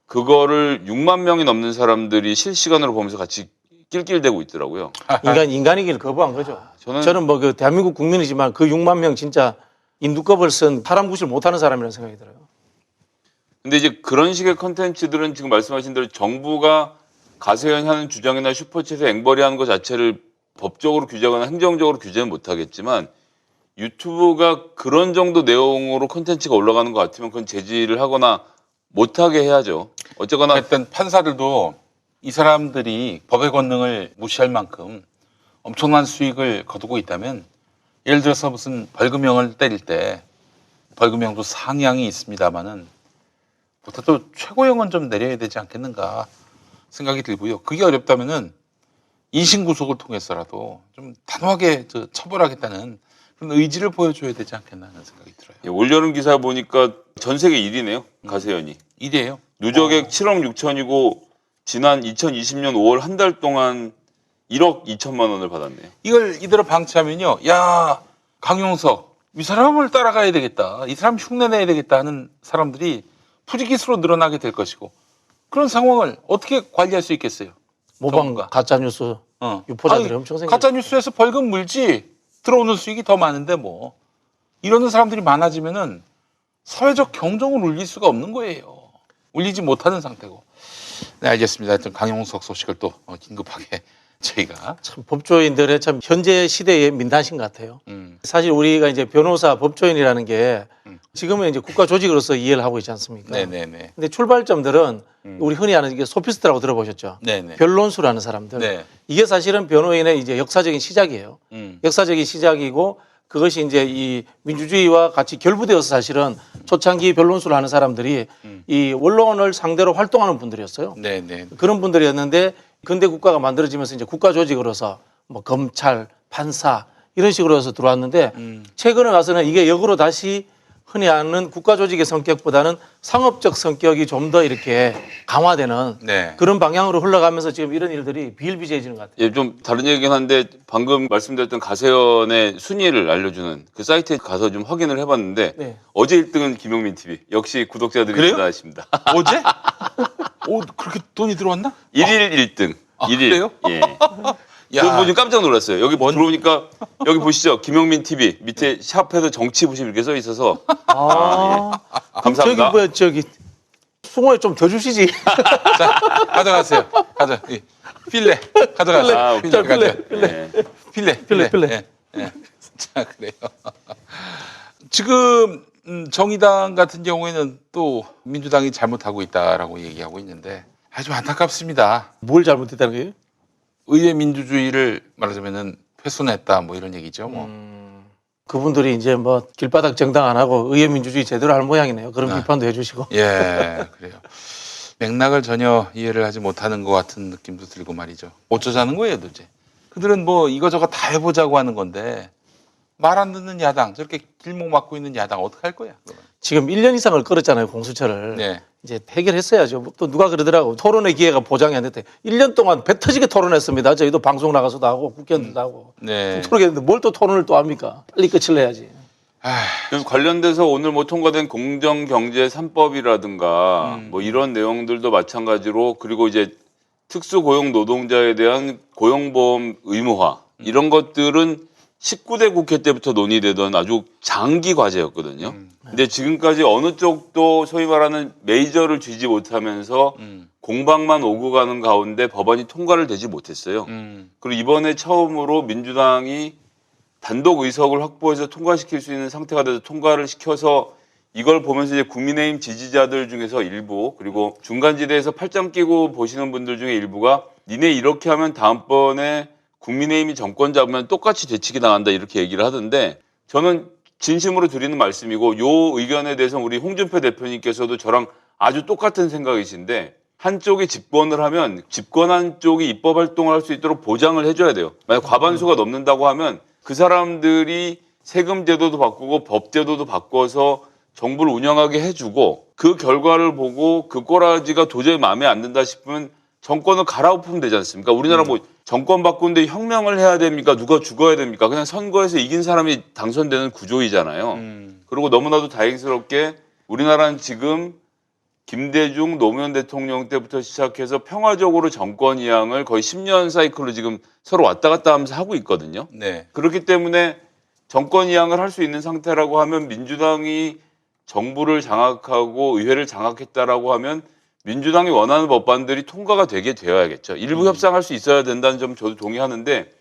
그거를 6만 명이 넘는 사람들이 실시간으로 보면서 같이 낄낄대고 있더라고요. 인간이길 거부한 거죠. 저는 저는 뭐 그 대한민국 국민이지만 그 6만 명 진짜 인두껍을 쓴 사람 구실 못하는 사람이라는 생각이 들어요. 근데 이제 그런 식의 컨텐츠들은 지금 말씀하신 대로 정부가 가세현이 하는 주장이나 슈퍼챗에 앵벌이 하는 것 자체를 법적으로 규제하거나 행정적으로 규제는 못하겠지만 유튜브가 그런 정도 내용으로 컨텐츠가 올라가는 것 같으면 그건 제지를 하거나 못하게 해야죠. 어쨌거나 일단 판사들도 이 사람들이 법의 권능을 무시할 만큼 엄청난 수익을 거두고 있다면 예를 들어서 무슨 벌금형을 때릴 때 벌금형도 상향이 있습니다만은 보통 최고형은 좀 내려야 되지 않겠는가 생각이 들고요. 그게 어렵다면은 인신구속을 통해서라도 좀 단호하게 처벌하겠다는 그런 의지를 보여줘야 되지 않겠나 하는 생각이 들어요. 예, 올여름 기사 보니까 전 세계 1위네요. 가세현이. 이래요. 누적액 7억 6천이고 지난 2020년 5월 한 달 동안 1억 2천만 원을 받았네요. 이걸 이대로 방치하면요. 야, 강용석 이 사람을 따라가야 되겠다. 이 사람 흉내내야 되겠다 하는 사람들이 푸지기수로 늘어나게 될 것이고 그런 상황을 어떻게 관리할 수 있겠어요? 모방 정부가. 가짜뉴스 유포자들이 엄청 생겨. 가짜 뉴스에서 벌금 물지 들어오는 수익이 더 많은데 뭐 이러는 사람들이 많아지면은 사회적 경종을 울릴 수가 없는 거예요. 울리지 못하는 상태고. 네, 알겠습니다. 하여튼 강용석 소식을 또 긴급하게 저희가 참 법조인들의 참 현재 시대의 민단신 같아요. 사실 우리가 이제 변호사, 법조인이라는 게 지금은 이제 국가 조직으로서 이해를 하고 있지 않습니까? 네네네. 근데 출발점들은 우리 흔히 아는 이게 소피스트라고 들어보셨죠? 네네. 변론수라는 사람들. 네. 이게 사실은 변호인의 이제 역사적인 시작이에요. 역사적인 시작이고 그것이 이제 이 민주주의와 같이 결부되어서 사실은 초창기 변론수를 하는 사람들이 이 원론을 상대로 활동하는 분들이었어요. 네네. 그런 분들이었는데 근대 국가가 만들어지면서 이제 국가 조직으로서 뭐 검찰, 판사 이런 식으로 해서 들어왔는데 최근에 와서는 이게 역으로 다시 흔히 아는 국가 조직의 성격보다는 상업적 성격이 좀 더 이렇게 강화되는 네. 그런 방향으로 흘러가면서 지금 이런 일들이 비일비재해지는 것 같아요. 예, 좀 다른 얘기긴 한데 방금 말씀드렸던 가세현의 순위를 알려주는 그 사이트에 가서 좀 확인을 해봤는데 네. 어제 1등은 김용민 TV. 역시 구독자들이 그래요? 대단하십니다. 어제? 오, 그렇게 돈이 들어왔나? 1일 1등. 아, 1일. 그래요? 예. 야. 저 보니 깜짝 놀랐어요. 여기 들어오니까 여기 보시죠. 김용민 TV 밑에 샵에서 정치 부심 이렇게 써 있어서 감사합니다. 저기 뭐야 저기 숭어에 좀 더 주시지. 자, 가져가세요. 가져. 이 필레 가져가세요. 아, 필레 가져. 예. 필레. 예, 예. 자, 그래요. 지금 정의당 같은 경우에는 또 민주당이 잘못하고 있다라고 얘기하고 있는데 아주 안타깝습니다. 뭘 잘못했다는 거예요? 의회 민주주의를 말하자면은 훼손했다 뭐 이런 얘기죠. 뭐. 그분들이 이제 뭐 길바닥 정당 안 하고 의회 민주주의 제대로 할 모양이네요. 그런 비판도 해주시고. 예, 그래요. 맥락을 전혀 이해를 하지 못하는 것 같은 느낌도 들고 말이죠. 어쩌자는 거예요, 도대체. 그들은 뭐 이거저거 다 해보자고 하는 건데 말 안 듣는 야당, 저렇게 길목 막고 있는 야당 어떡할 거야? 그러면. 지금 1년 이상을 끌었잖아요, 공수처를. 네. 이제 해결했어야죠. 또 누가 그러더라고. 토론의 기회가 보장이 안 됐대. 1년 동안 배 터지게 토론했습니다. 저희도 방송 나가서도 하고 국회의원들도 하고. 네. 토론했는데 뭘 또 토론을 또 합니까? 빨리 끝을 내야지. 그래서 관련돼서 오늘 뭐 통과된 공정경제 3법이라든가 뭐 이런 내용들도 마찬가지로 그리고 이제 특수고용 노동자에 대한 고용보험 의무화 이런 것들은 19대 국회 때부터 논의되던 아주 장기 과제였거든요. 근데 지금까지 어느 쪽도 소위 말하는 메이저를 쥐지 못하면서 공방만 오고 가는 가운데 법안이 통과를 되지 못했어요. 그리고 이번에 처음으로 민주당이 단독 의석을 확보해서 통과시킬 수 있는 상태가 돼서 통과를 시켜서 이걸 보면서 이제 국민의힘 지지자들 중에서 일부 그리고 중간지대에서 팔짱 끼고 보시는 분들 중에 일부가 니네 이렇게 하면 다음번에 국민의힘이 정권 잡으면 똑같이 되치기 당한다 이렇게 얘기를 하던데 저는 진심으로 드리는 말씀이고 요 의견에 대해서 우리 홍준표 대표님께서도 저랑 아주 똑같은 생각이신데 한쪽이 집권을 하면 집권한 쪽이 입법 활동을 할 수 있도록 보장을 해줘야 돼요. 만약 과반수가 넘는다고 하면 그 사람들이 세금 제도도 바꾸고 법 제도도 바꿔서 정부를 운영하게 해주고 그 결과를 보고 그 꼬라지가 도저히 마음에 안 든다 싶으면 정권을 갈아엎으면 되지 않습니까? 우리나라 뭐 정권 바꾸는데 혁명을 해야 됩니까? 누가 죽어야 됩니까? 그냥 선거에서 이긴 사람이 당선되는 구조이잖아요. 그리고 너무나도 다행스럽게 우리나라는 지금 김대중 노무현 대통령 때부터 시작해서 평화적으로 정권 이양을 거의 10년 사이클로 지금 서로 왔다 갔다 하면서 하고 있거든요. 네. 그렇기 때문에 정권 이양을 할 수 있는 상태라고 하면 민주당이 정부를 장악하고 의회를 장악했다라고 하면 민주당이 원하는 법안들이 통과가 되게 되어야겠죠. 일부 협상할 수 있어야 된다는 점 저도 동의하는데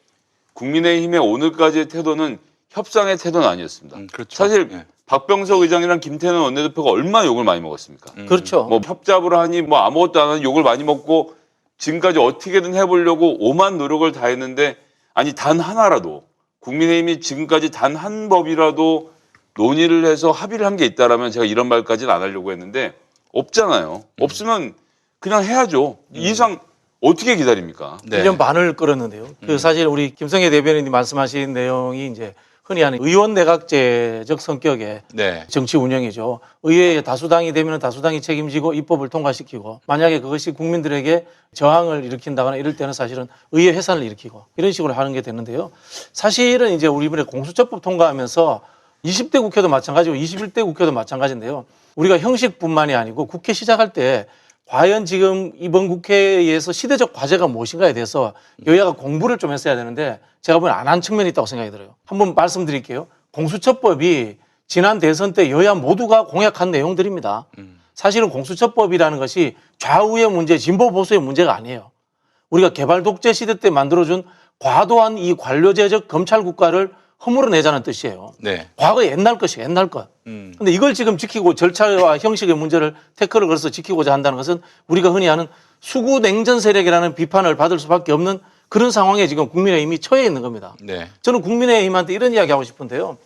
국민의힘의 오늘까지의 태도는 협상의 태도는 아니었습니다. 그렇죠. 사실 예. 박병석 의장이랑 김태년 원내대표가 얼마나 욕을 많이 먹었습니까? 그렇죠. 뭐 협잡을 하니 뭐 아무것도 안 하니 욕을 많이 먹고 지금까지 어떻게든 해보려고 오만 노력을 다했는데 아니 단 하나라도 국민의힘이 지금까지 단 한 법이라도 논의를 해서 합의를 한 게 있다라면 제가 이런 말까지는 안 하려고 했는데 없잖아요. 없으면 그냥 해야죠. 이 이상 어떻게 기다립니까? 네. 1년 반을 끌었는데요. 그 사실 우리 김성애 대변인이 말씀하신 내용이 이제 흔히 하는 의원 내각제적 성격의 네. 정치 운영이죠. 의회에 다수당이 되면 다수당이 책임지고 입법을 통과시키고 만약에 그것이 국민들에게 저항을 일으킨다거나 이럴 때는 사실은 의회 해산을 일으키고 이런 식으로 하는 게 되는데요. 사실은 이제 우리 이번에 공수처법 통과하면서 20대 국회도 마찬가지고 21대 국회도 마찬가지인데요. 우리가 형식뿐만이 아니고 국회 시작할 때 과연 지금 이번 국회에서 시대적 과제가 무엇인가에 대해서 여야가 공부를 좀 했어야 되는데 제가 보기엔 안 한 측면이 있다고 생각이 들어요. 한번 말씀드릴게요. 공수처법이 지난 대선 때 여야 모두가 공약한 내용들입니다. 사실은 공수처법이라는 것이 좌우의 문제, 진보 보수의 문제가 아니에요. 우리가 개발 독재 시대 때 만들어준 과도한 이 관료제적 검찰 국가를 허물어내자는 뜻이에요. 네. 과거 옛날 것이에요. 옛날 것. 근데 이걸 지금 지키고 절차와 형식의 문제를 태클을 걸어서 지키고자 한다는 것은 우리가 흔히 하는 수구 냉전 세력이라는 비판을 받을 수밖에 없는 그런 상황에 지금 국민의힘이 처해 있는 겁니다. 네. 저는 국민의힘한테 이런 이야기 하고 싶은데요.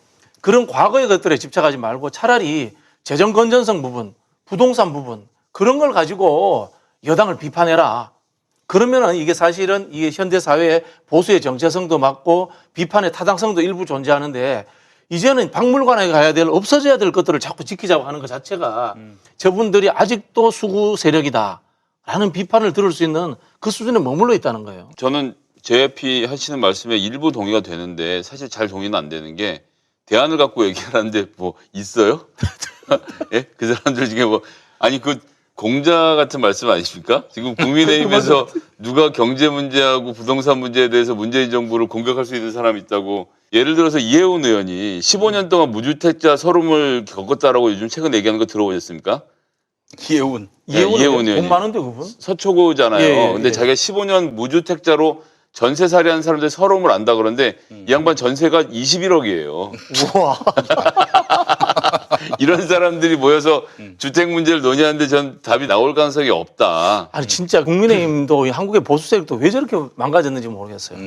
그런 과거의 것들에 집착하지 말고 차라리 재정 건전성 부분, 부동산 부분 그런 걸 가지고 여당을 비판해라. 그러면은 이게 사실은 이게 현대 사회의 보수의 정체성도 맞고 비판의 타당성도 일부 존재하는데 이제는 박물관에 가야 될 없어져야 될 것들을 자꾸 지키자고 하는 것 자체가 저분들이 아직도 수구 세력이다라는 비판을 들을 수 있는 그 수준에 머물러 있다는 거예요. 저는 JYP 하시는 말씀에 일부 동의가 되는데 사실 잘 동의는 안 되는 게 대안을 갖고 얘기하는데 뭐 있어요? 예? 그 사람들 중에 뭐 아니 그 공자 같은 말씀 아니십니까? 지금 국민의힘에서 누가 경제 문제하고 부동산 문제에 대해서 문재인 정부를 공격할 수 있는 사람이 있다고 예를 들어서 이해운 의원이 15년 동안 무주택자 서름을 겪었다라고 요즘 최근 얘기하는 거 들어보셨습니까? 이해운. 이해운 돈 의원이. 많은데 그분? 서초구잖아요. 예, 근데 예. 자기가 15년 무주택자로 전세살이하는 사람들 서름을 안다 그러는데 이 양반 전세가 21억이에요. 우와. 이런 사람들이 모여서 주택 문제를 논의하는데 전 답이 나올 가능성이 없다. 아니 진짜 국민의힘도 한국의 보수 세력도 왜 저렇게 망가졌는지 모르겠어요.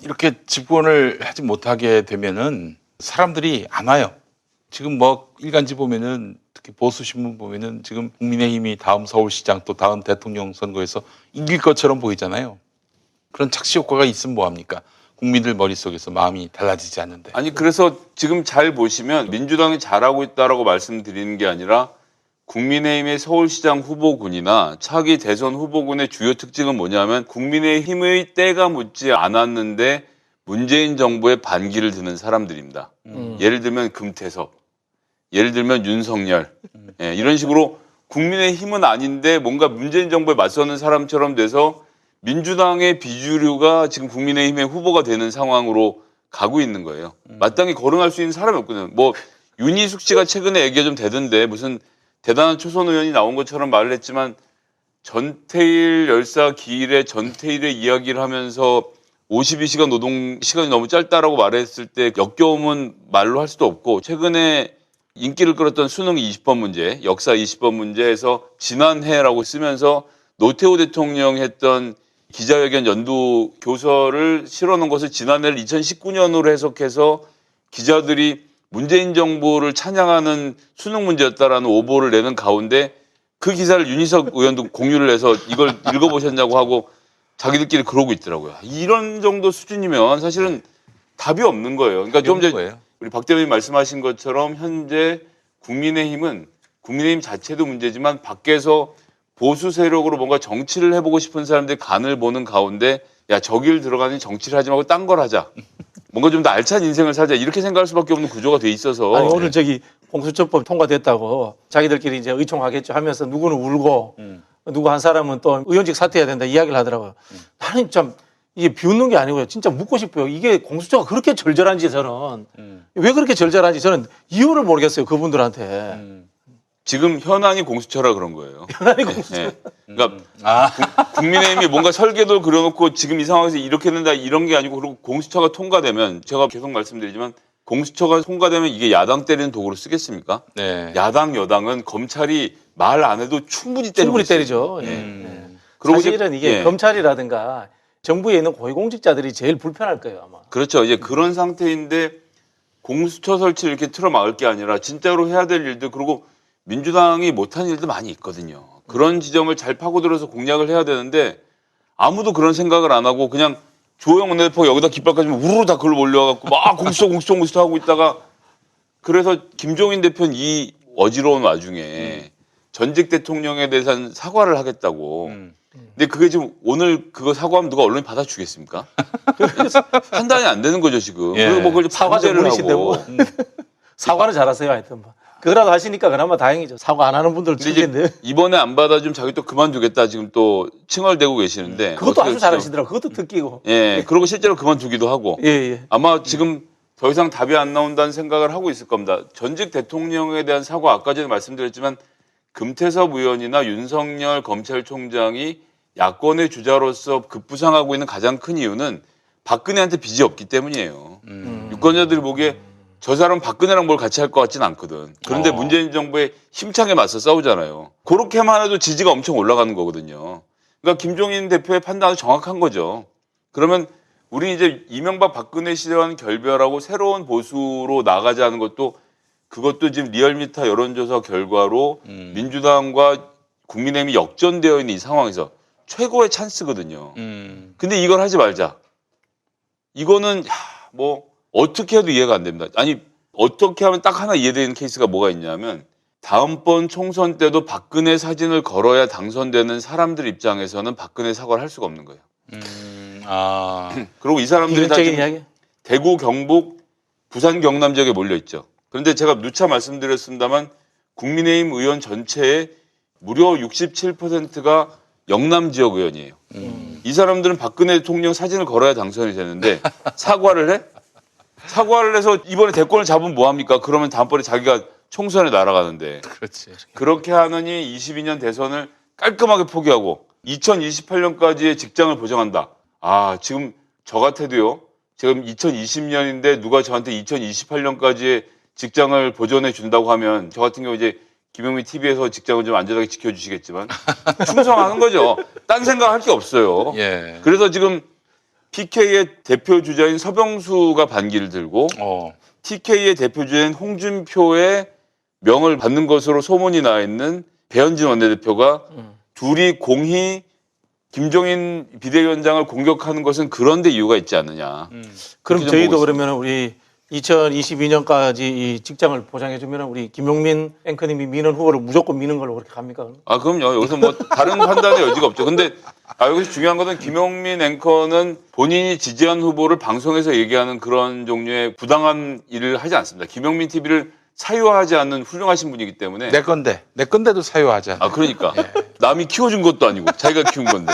이렇게 집권을 하지 못하게 되면은 사람들이 안 와요. 지금 뭐 일간지 보면은 특히 보수 신문 보면은 지금 국민의힘이 다음 서울시장 또 다음 대통령 선거에서 이길 것처럼 보이잖아요. 그런 착시 효과가 있으면 뭐합니까? 국민들 머릿속에서 마음이 달라지지 않는데. 아니 그래서 지금 잘 보시면 민주당이 잘하고 있다라고 말씀드리는 게 아니라 국민의힘의 서울시장 후보군이나 차기 대선 후보군의 주요 특징은 뭐냐면 국민의힘의 때가 묻지 않았는데 문재인 정부의 반기를 드는 사람들입니다. 예를 들면 금태섭, 예를 들면 윤석열 예, 이런 식으로 국민의힘은 아닌데 뭔가 문재인 정부에 맞서는 사람처럼 돼서 민주당의 비주류가 지금 국민의힘의 후보가 되는 상황으로 가고 있는 거예요. 마땅히 거론할 수 있는 사람이 없거든요. 뭐 윤희숙 씨가 최근에 얘기가 좀 되던데 무슨 대단한 초선 의원이 나온 것처럼 말을 했지만 전태일 열사 기일에 전태일의 이야기를 하면서 52시간 노동 시간이 너무 짧다라고 말했을 때 역겨움은 말로 할 수도 없고 최근에 인기를 끌었던 수능 20번 문제, 역사 20번 문제에서 지난해라고 쓰면서 노태우 대통령이 했던 기자회견 연두 교서를 실어놓은 것을 지난해를 2019년으로 해석해서 기자들이 문재인 정부를 찬양하는 수능 문제였다라는 오보를 내는 가운데 그 기사를 윤희석 의원도 공유를 해서 이걸 읽어보셨냐고 하고 자기들끼리 그러고 있더라고요. 이런 정도 수준이면 사실은 답이 없는 거예요. 그러니까 좀 전에 우리 박 대변인 말씀하신 것처럼 현재 국민의힘은 국민의힘 자체도 문제지만 밖에서 보수 세력으로 뭔가 정치를 해보고 싶은 사람들이 간을 보는 가운데 야 저길 들어가니 정치를 하지 말고 딴 걸 하자. 뭔가 좀 더 알찬 인생을 살자 이렇게 생각할 수밖에 없는 구조가 돼 있어서 아니 오늘 저기 공수처법 통과됐다고 자기들끼리 이제 의총하겠죠 하면서 누구는 울고 누구 한 사람은 또 의원직 사퇴해야 된다 이야기를 하더라고요. 나는 참 이게 비웃는 게 아니고요. 진짜 묻고 싶어요. 이게 공수처가 그렇게 절절한지 저는 왜 그렇게 절절한지 저는 이유를 모르겠어요. 그분들한테. 지금 현안이 공수처라 그런 거예요. 현안이 공수처. 예. 그러니까 아, 국민의힘이 뭔가 설계도를 그려놓고 지금 이 상황에서 이렇게 된다 이런 게 아니고 그리고 공수처가 통과되면 제가 계속 말씀드리지만 공수처가 통과되면 이게 야당 때리는 도구로 쓰겠습니까? 네. 야당 여당은 검찰이 말 안 해도 충분히 때리고 충분히 있어요. 때리죠. 예. 음. 그리고 이제- 사실은 이게 예. 검찰이라든가 정부에 있는 고위공직자들이 제일 불편할 거예요 아마. 그렇죠. 이제 그런 상태인데 공수처 설치를 이렇게 틀어막을 게 아니라 진짜로 해야 될 일들 그리고 민주당이 못한 일도 많이 있거든요. 그런 지점을 잘 파고들어서 공략을 해야 되는데 아무도 그런 생각을 안 하고 그냥 조영 원내대표가 여기다 깃발 꽂으면 우르르 다 그걸 몰려와갖고 막 공수처 하고 있다가 그래서 김종인 대표는 이 어지러운 와중에 전직 대통령에 대해서는 사과를 하겠다고. 근데 그게 지금 오늘 그거 사과하면 누가 언론이 받아주겠습니까? 판단이 안 되는 거죠 지금. 예. 그리고 뭐 그걸 사과 반대를 전문이신데 하고. 뭐. 사과는 잘하세요 하여튼 뭐. 그거라도 하시니까 그나마 다행이죠. 사과 안 하는 분들 근데 이제 죽겠는데. 이번에 안 받아주면 자기 또 그만두겠다 지금 또 칭얼대고 계시는데. 그것도 어떻게 아주 잘하시더라고. 그것도 듣기고. 예, 그리고 실제로 그만두기도 하고. 예, 예. 아마 지금 더 이상 답이 안 나온다는 생각을 하고 있을 겁니다. 전직 대통령에 대한 사과 아까 전에 말씀드렸지만 금태섭 의원이나 윤석열 검찰총장이 야권의 주자로서 급부상하고 있는 가장 큰 이유는 박근혜한테 빚이 없기 때문이에요. 유권자들이 보기에 저 사람 박근혜랑 뭘 같이 할 것 같지는 않거든. 그런데 문재인 정부에 힘차게 맞서 싸우잖아요. 그렇게만 해도 지지가 엄청 올라가는 거거든요. 그러니까 김종인 대표의 판단은 정확한 거죠. 그러면 우리 이제 이명박 박근혜 시대와는 결별하고 새로운 보수로 나가자는 것도 그것도 지금 리얼미터 여론조사 결과로 민주당과 국민의힘이 역전되어 있는 이 상황에서 최고의 찬스거든요. 근데 이걸 하지 말자. 이거는 뭐 어떻게 해도 이해가 안 됩니다. 아니 어떻게 하면 딱 하나 이해되는 케이스가 뭐가 있냐면 다음번 총선 때도 박근혜 사진을 걸어야 당선되는 사람들 입장에서는 박근혜 사과를 할 수가 없는 거예요. 아, 그리고 이 사람들이 다 기본적인 지금 이야기. 대구, 경북, 부산, 경남 지역에 몰려 있죠. 그런데 제가 누차 말씀드렸습니다만 국민의힘 의원 전체의 무려 67%가 영남 지역 의원이에요. 이 사람들은 박근혜 대통령 사진을 걸어야 당선이 되는데 사과를 해? 사과를 해서 이번에 대권을 잡으면 뭐합니까? 그러면 다음번에 자기가 총선에 날아가는데 그렇지. 그렇게 하느니 22년 대선을 깔끔하게 포기하고 2028년까지의 직장을 보장한다. 아, 지금 저 같아도요. 지금 2020년인데 누가 저한테 2028년까지의 직장을 보존해 준다고 하면 저 같은 경우 이제 김용민 TV에서 직장을 좀 안전하게 지켜주시겠지만 충성하는 거죠. 딴 생각할 게 없어요. 예. 그래서 지금 PK의 대표 주자인 서병수가 반기를 들고 TK의 대표 주자인 홍준표의 명을 받는 것으로 소문이 나 있는 배현진 원내대표가 둘이 공히 김종인 비대위원장을 공격하는 것은 그런데 이유가 있지 않느냐. 그럼 그렇게 좀 저희도 보고 그러면 우리 2022년까지 이 직장을 보장해 주면 우리 김용민 앵커님이 미는 후보를 무조건 미는 걸로 그렇게 갑니까? 그럼? 아, 그럼요. 여기서 뭐 다른 판단의 여지가 없죠. 근데 여기서 중요한 것은 김용민 앵커는 본인이 지지한 후보를 방송에서 얘기하는 그런 종류의 부당한 일을 하지 않습니다. 김용민 TV를 사유화하지 않는 훌륭하신 분이기 때문에. 내 건데도 사유하지 않아. 아, 그러니까. 남이 키워준 것도 아니고 자기가 키운 건데.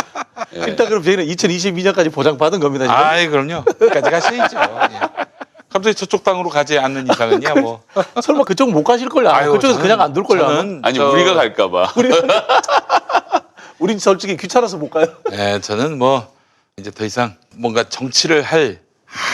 예. 일단 그럼 저희는 2022년까지 보장받은 겁니다. 지금. 아이, 그럼요. 끝까지 가시죠. 예. 갑자기 저쪽 땅으로 가지 않는 이상은요, 뭐. 설마 그쪽 못 가실 걸요? 아유, 그쪽에서 저는- 그냥 안 둘 걸요? 저는 아니, 우리가 갈까봐. 우린 솔직히 귀찮아서 못 가요. 예, 저는 뭐 이제 더 이상 뭔가 정치를 할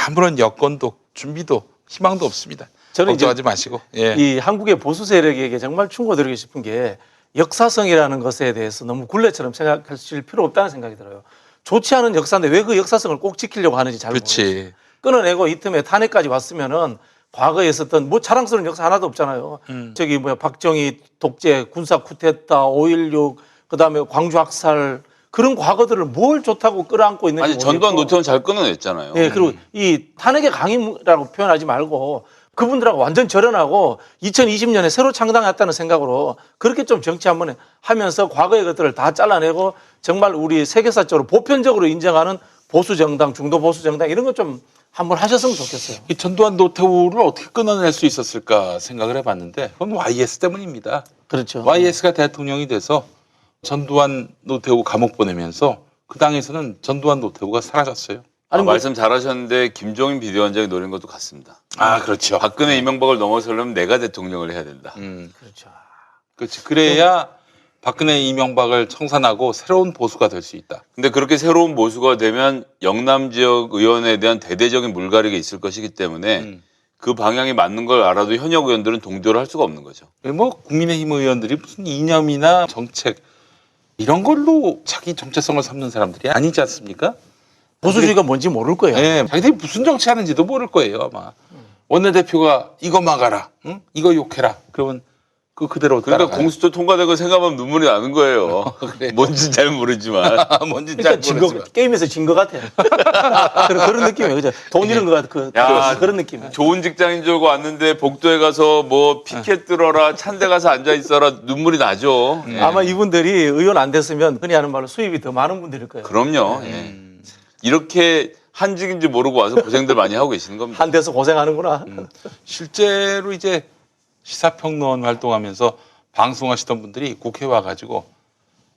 아무런 여건도 준비도 희망도 없습니다. 저는 이제 걱정하지 마시고. 예. 이 한국의 보수 세력에게 정말 충고드리고 싶은 게 역사성이라는 것에 대해서 너무 굴레처럼 생각하실 필요 없다는 생각이 들어요. 좋지 않은 역사인데 왜 그 역사성을 꼭 지키려고 하는지 잘 모르겠어요. 그렇지. 끊어내고 이 틈에 탄핵까지 왔으면은 과거에 있었던 뭐 자랑스러운 역사 하나도 없잖아요. 저기 뭐야 박정희 독재, 군사 쿠데타, 5.16 그다음에 광주 학살 그런 과거들을 뭘 좋다고 끌어안고 있는지 아니, 전두환 모르겠고. 노태우는 잘 끊어냈잖아요. 예, 그리고 이 탄핵의 강인이라고 표현하지 말고 그분들하고 완전 절연하고 2020년에 새로 창당했다는 생각으로 그렇게 좀 정치 한번 하면서 과거의 것들을 다 잘라내고 정말 우리 세계사적으로 보편적으로 인정하는 보수 정당, 중도 보수 정당 이런 거 좀 한번 하셨으면 좋겠어요. 이 전두환 노태우를 어떻게 끊어낼 수 있었을까 생각을 해봤는데 그건 YS 때문입니다. 그렇죠. YS가 대통령이 돼서 전두환 노태우 감옥 보내면서 그 당에서는 전두환 노태우가 사라졌어요. 아니 뭐 말씀 잘하셨는데 김종인 비대위원장이 노린 것도 같습니다. 아, 그렇죠. 박근혜 이명박을 넘어서려면 내가 대통령을 해야 된다. 그렇죠. 그렇지. 그래야 박근혜 이명박을 청산하고 새로운 보수가 될 수 있다. 근데 그렇게 새로운 보수가 되면 영남 지역 의원에 대한 대대적인 물갈이가 있을 것이기 때문에 그 방향이 맞는 걸 알아도 현역 의원들은 동조를 할 수가 없는 거죠. 뭐 국민의힘 의원들이 무슨 이념이나 정책 이런 걸로 자기 정체성을 삼는 사람들이 아니지 않습니까? 보수주의가 뭔지 모를 거예요. 네, 자기들이 무슨 정치하는지도 모를 거예요, 아마. 원내대표가 이거 막아라, 응? 이거 욕해라. 그러면 그대로 그러니까 따라가요. 공수처 통과되고 생각하면 눈물이 나는 거예요. 그래. 뭔지 잘 모르지만. 뭔지 그러니까 잘 모르지만. 게임에서 진 것 같아. 그런 느낌이에요. 그죠? 돈 잃은 것 같아. 야, 그런 느낌. 좋은 직장인 줄 알고 왔는데 복도에 가서 뭐 피켓 들어라, 찬데 가서 앉아 있어라 눈물이 나죠. 예. 아마 이분들이 의원 안 됐으면 흔히 하는 말로 수입이 더 많은 분들일 거예요. 그럼요. 예. 이렇게 한직인지 모르고 와서 고생들 많이 하고 계시는 겁니다. 한 대서 고생하는구나. 실제로 이제 시사평론 활동하면서 방송하시던 분들이 국회 와가지고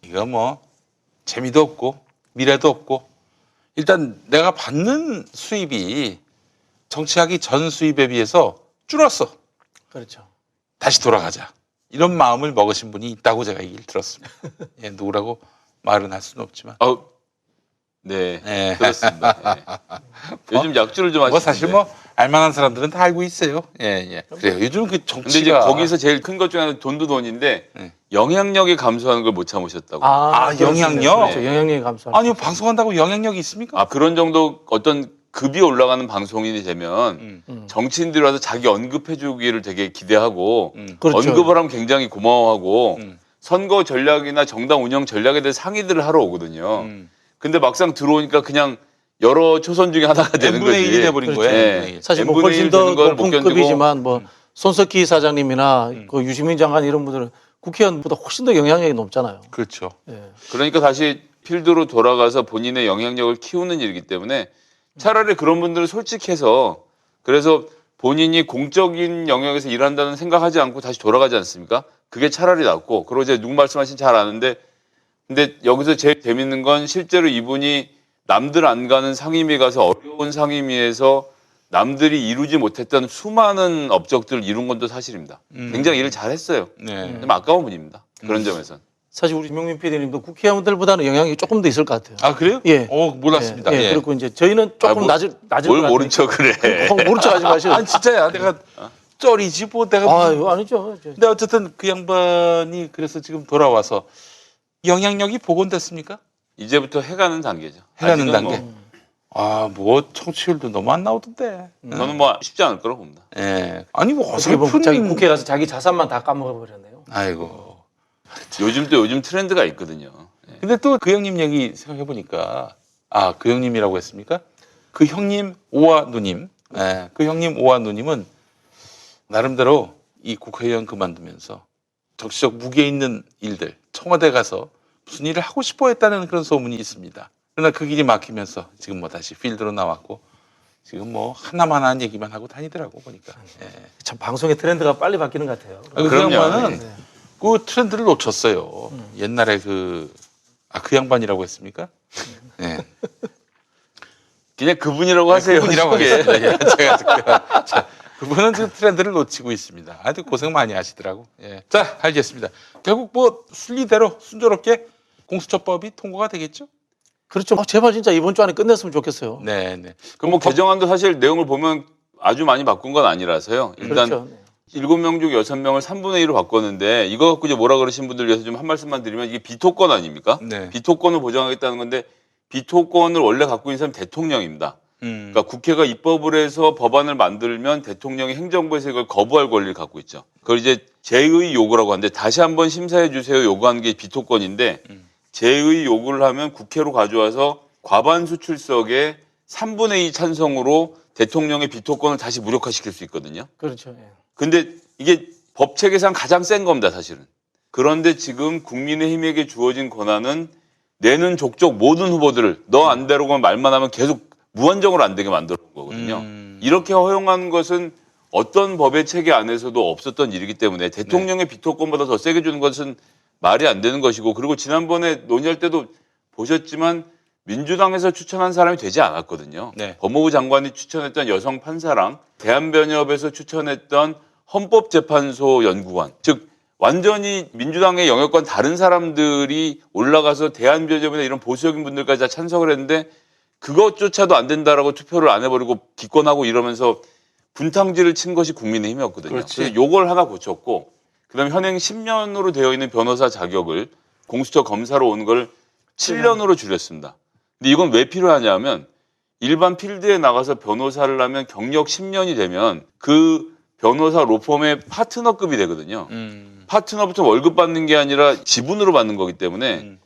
이거 뭐 재미도 없고 미래도 없고 일단 내가 받는 수입이 정치하기 전 수입에 비해서 줄었어. 그렇죠. 다시 돌아가자. 이런 마음을 먹으신 분이 있다고 제가 얘기를 들었습니다. 예, 누구라고 말은 할 수는 없지만. 네, 예. 그렇습니다. 예. 요즘 약주를 좀 하시는데. 뭐 사실 뭐 알만한 사람들은 다 알고 있어요. 예, 예. 그래요. 요즘 그 근데 이제 정치가 거기서 제일 큰 것 중에 하나는 돈도 돈인데 네. 영향력이 감소하는 걸 못 참으셨다고. 영향력? 그렇죠. 영향력이 감소하는. 아니요 방송한다고 영향력이 있습니까? 그런 정도 어떤 급이 올라가는 방송인이 되면 정치인들이 와서 자기 언급해주기를 되게 기대하고 그렇죠. 언급을 하면 굉장히 고마워하고 음. 선거 전략이나 정당 운영 전략에 대해 상의들을 하러 오거든요. 근데 막상 들어오니까 그냥 여러 초선 중에 하나가 되는 n분의 거지. 1이 돼버린 그렇죠. 거예요. 네. n분의 1. 사실 뭐 n분의 훨씬 일 더 되는 걸못 높은 견디고. 급이지만 뭐 손석희 사장님이나 그 유시민 장관 이런 분들은 국회의원보다 훨씬 더 영향력이 높잖아요. 그렇죠. 예. 그러니까 다시 필드로 돌아가서 본인의 영향력을 키우는 일이기 때문에 차라리 그런 분들은 솔직해서 그래서 본인이 공적인 영역에서 일한다는 생각하지 않고 다시 돌아가지 않습니까? 그게 차라리 낫고 그리고 이제 누구 말씀하신 잘 아는데 근데 여기서 제일 재밌는 건 실제로 이분이 남들 안 가는 상임위 가서 어려운 상임위에서 남들이 이루지 못했던 수많은 업적들을 이룬 건 또 사실입니다. 굉장히 일을 잘했어요. 네. 좀 아까운 분입니다. 그런 점에서는. 사실 우리 김용민 PD님도 국회의원들보다는 영향이 조금 더 있을 것 같아요. 아 그래요? 예. 몰랐습니다. 예. 예. 그리고 이제 저희는 조금 낮을 것 뭘 같아요. 모른 척을 해. 모른 척 하지 마시고. 아니 진짜야. 내가 쩔이지 뭐 내가. 무슨- 아유, 아니죠. 근데 어쨌든 그 양반이 그래서 지금 돌아와서 영향력이 복원됐습니까? 이제부터 해가는 단계죠. 해가는 아직은 단계. 뭐, 뭐 청취율도 너무 안 나오던데. 저는 뭐 쉽지 않을 거라고 봅니다. 예. 아니 뭐 어떻게 보면 어설픈. 자기 국회 가서 자기 자산만 다 까먹어 버렸네요. 아이고. 요즘 트렌드가 있거든요. 예. 근데 또 그 형님 얘기 생각해 보니까 그 형님이라고 했습니까? 그 형님 오와 누님, 그 형님 오와 누님은 나름대로 이 국회의원 그만두면서 정치적 무게 있는 일들 청와대 가서 무슨 일을 하고 싶어했다는 그런 소문이 있습니다. 그러나 그 길이 막히면서 지금 뭐 다시 필드로 나왔고 지금 뭐 하나만한 얘기만 하고 다니더라고 보니까. 예. 참 방송의 트렌드가 빨리 바뀌는 것 같아요. 그 그럼요. 양반은 네. 그 트렌드를 놓쳤어요. 옛날에 그 양반이라고 했습니까? 네. 그냥 그분이라고 하세요. 그분이라고 쉽게. 하겠습니다. 예, 제가 그분은 지금 트렌드를 놓치고 있습니다. 아주 고생 많이 하시더라고. 예. 자, 알겠습니다. 결국 뭐 순리대로 순조롭게 공수처법이 통과가 되겠죠? 그렇죠. 제발 진짜 이번 주 안에 끝냈으면 좋겠어요. 네, 네. 그럼 뭐 개정안도 사실 내용을 보면 아주 많이 바꾼 건 아니라서요. 일단 그렇죠. 네. 7명 중 6명을 3분의 1로 바꿨는데 이거 갖고 이제 뭐라 그러신 분들 위해서 좀 한 말씀만 드리면 이게 비토권 아닙니까? 네. 비토권을 보장하겠다는 건데 비토권을 원래 갖고 있는 사람이 대통령입니다. 그러니까 국회가 입법을 해서 법안을 만들면 대통령이 행정부에서 이걸 거부할 권리를 갖고 있죠. 그걸 이제 제의 요구라고 하는데 다시 한번 심사해 주세요 요구하는 게 비토권인데 제의 요구를 하면 국회로 가져와서 과반수 출석에 3분의 2 찬성으로 대통령의 비토권을 다시 무력화시킬 수 있거든요. 그렇죠. 예. 근데 이게 법 체계상 가장 센 겁니다, 사실은. 그런데 지금 국민의힘에게 주어진 권한은 내는 족족 모든 후보들을 너 안 되라고만 말만 하면 계속 무한정으로 안 되게 만들어 놓은 거거든요. 이렇게 허용하는 것은 어떤 법의 체계 안에서도 없었던 일이기 때문에 대통령의 비토권보다 더 세게 주는 것은 말이 안 되는 것이고 그리고 지난번에 논의할 때도 보셨지만 민주당에서 추천한 사람이 되지 않았거든요. 네. 법무부 장관이 추천했던 여성 판사랑 대한변협에서 추천했던 헌법재판소 연구관, 즉 완전히 민주당의 영역과 다른 사람들이 올라가서 대한변협이나 이런 보수적인 분들까지 다 찬성을 했는데 그것조차도 안 된다라고 투표를 안 해버리고 기권하고 이러면서 분탕질을 친 것이 국민의힘이었거든요. 그렇지. 그래서 요걸 하나 고쳤고 그다음에 현행 10년으로 되어 있는 변호사 자격을 공수처 검사로 온 걸 7년으로 줄였습니다. 근데 이건 왜 필요하냐면 일반 필드에 나가서 변호사를 하면 경력 10년이 되면 그 변호사 로펌의 파트너급이 되거든요. 파트너부터 월급 받는 게 아니라 지분으로 받는 거기 때문에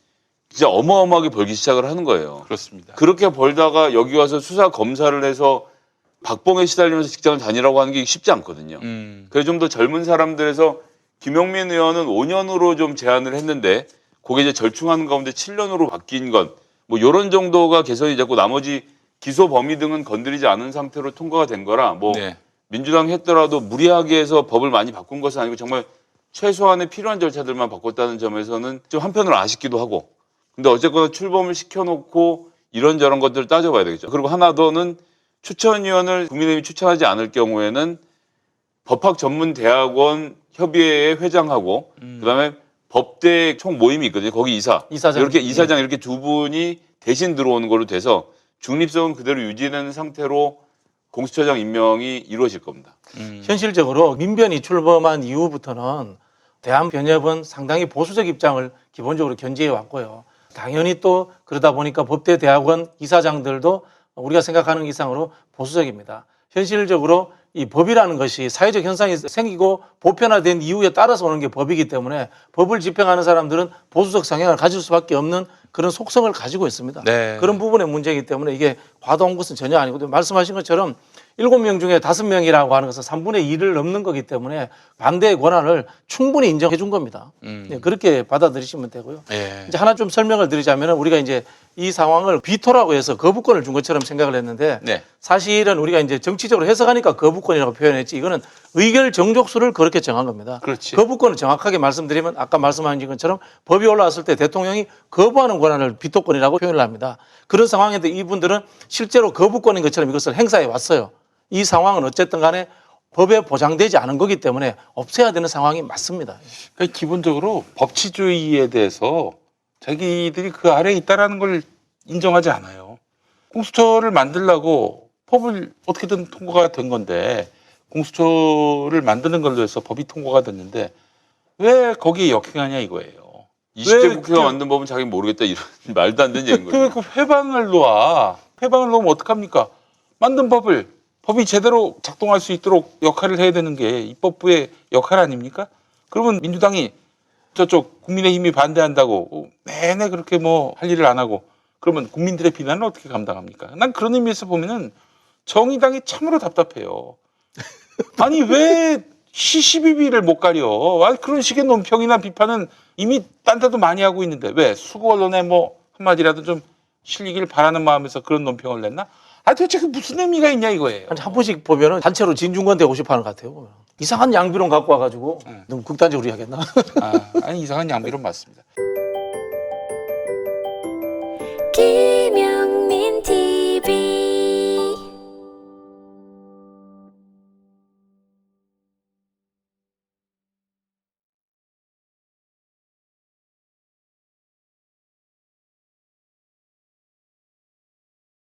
진짜 어마어마하게 벌기 시작을 하는 거예요. 그렇습니다. 그렇게 벌다가 여기 와서 수사 검사를 해서 박봉에 시달리면서 직장을 다니라고 하는 게 쉽지 않거든요. 그래서 좀 더 젊은 사람들에서 김용민 의원은 5년으로 좀 제안을 했는데 그게 이제 절충하는 가운데 7년으로 바뀐 건 뭐 이런 정도가 개선이 됐고 나머지 기소 범위 등은 건드리지 않은 상태로 통과가 된 거라 뭐 네. 민주당이 했더라도 무리하게 해서 법을 많이 바꾼 것은 아니고 정말 최소한의 필요한 절차들만 바꿨다는 점에서는 좀 한편으로 아쉽기도 하고 근데 어쨌거나 출범을 시켜놓고 이런저런 것들을 따져봐야 되겠죠. 그리고 하나 더는 추천위원을 국민의힘이 추천하지 않을 경우에는 법학전문대학원 협의회의 회장하고 그다음에 법대 총 모임이 있거든요. 거기 이사장. 이렇게 이사장 이렇게 두 분이 대신 들어오는 걸로 돼서 중립성은 그대로 유지되는 상태로 공수처장 임명이 이루어질 겁니다. 현실적으로 민변이 출범한 이후부터는 대한변협은 상당히 보수적 입장을 기본적으로 견지해 왔고요. 당연히 또 그러다 보니까 법대 대학원 이사장들도 우리가 생각하는 이상으로 보수적입니다. 현실적으로 이 법이라는 것이 사회적 현상이 생기고 보편화된 이유에 따라서 오는 게 법이기 때문에 법을 집행하는 사람들은 보수적 성향을 가질 수밖에 없는 그런 속성을 가지고 있습니다. 네. 그런 부분의 문제이기 때문에 이게 과도한 것은 전혀 아니고 말씀하신 것처럼 7명 중에 5명이라고 하는 것은 3분의 2를 넘는 거기 때문에 반대의 권한을 충분히 인정해 준 겁니다. 네, 그렇게 받아들이시면 되고요. 예. 이제 하나 좀 설명을 드리자면 우리가 이제 이 상황을 비토라고 해서 거부권을 준 것처럼 생각을 했는데 네. 사실은 우리가 이제 정치적으로 해석하니까 거부권이라고 표현했지 이거는 의결 정족수를 그렇게 정한 겁니다. 그렇지. 거부권을 정확하게 말씀드리면 아까 말씀하신 것처럼 법이 올라왔을 때 대통령이 거부하는 권한을 비토권이라고 표현을 합니다. 그런 상황인데 이분들은 실제로 거부권인 것처럼 이것을 행사해 왔어요. 이 상황은 어쨌든 간에 법에 보장되지 않은 거기 때문에 없애야 되는 상황이 맞습니다. 그러니까 기본적으로 법치주의에 대해서 자기들이 그 아래에 있다라는 걸 인정하지 않아요. 공수처를 만들려고 법을 어떻게든 통과가 된 건데 공수처를 만드는 걸로 해서 법이 통과가 됐는데 왜 거기에 역행하냐 이거예요. 20대 국회가 만든 법은 자기 모르겠다 이런 말도 안 되는 얘기인 거예요. 그 회방을 놓아. 회방을 놓으면 어떡합니까? 만든 법이 제대로 작동할 수 있도록 역할을 해야 되는 게 입법부의 역할 아닙니까? 그러면 민주당이 저쪽 국민의힘이 반대한다고 내내 그렇게 뭐 할 일을 안 하고 그러면 국민들의 비난을 어떻게 감당합니까? 난 그런 의미에서 보면은 정의당이 참으로 답답해요. 아니 왜 시시비비를 못 가려? 그런 식의 논평이나 비판은 이미 딴 데도 많이 하고 있는데 왜 수구 언론에 뭐 한마디라도 좀 실리기를 바라는 마음에서 그런 논평을 냈나? 도대체 그 무슨 의미가 있냐 이거예요. 한 번씩 보면은 단체로 진중권 되고 싶어 하는 것 같아요. 이상한 양비론 갖고 와가지고 너무 극단적으로 이야기했나? 아니 이상한 양비론 맞습니다. 김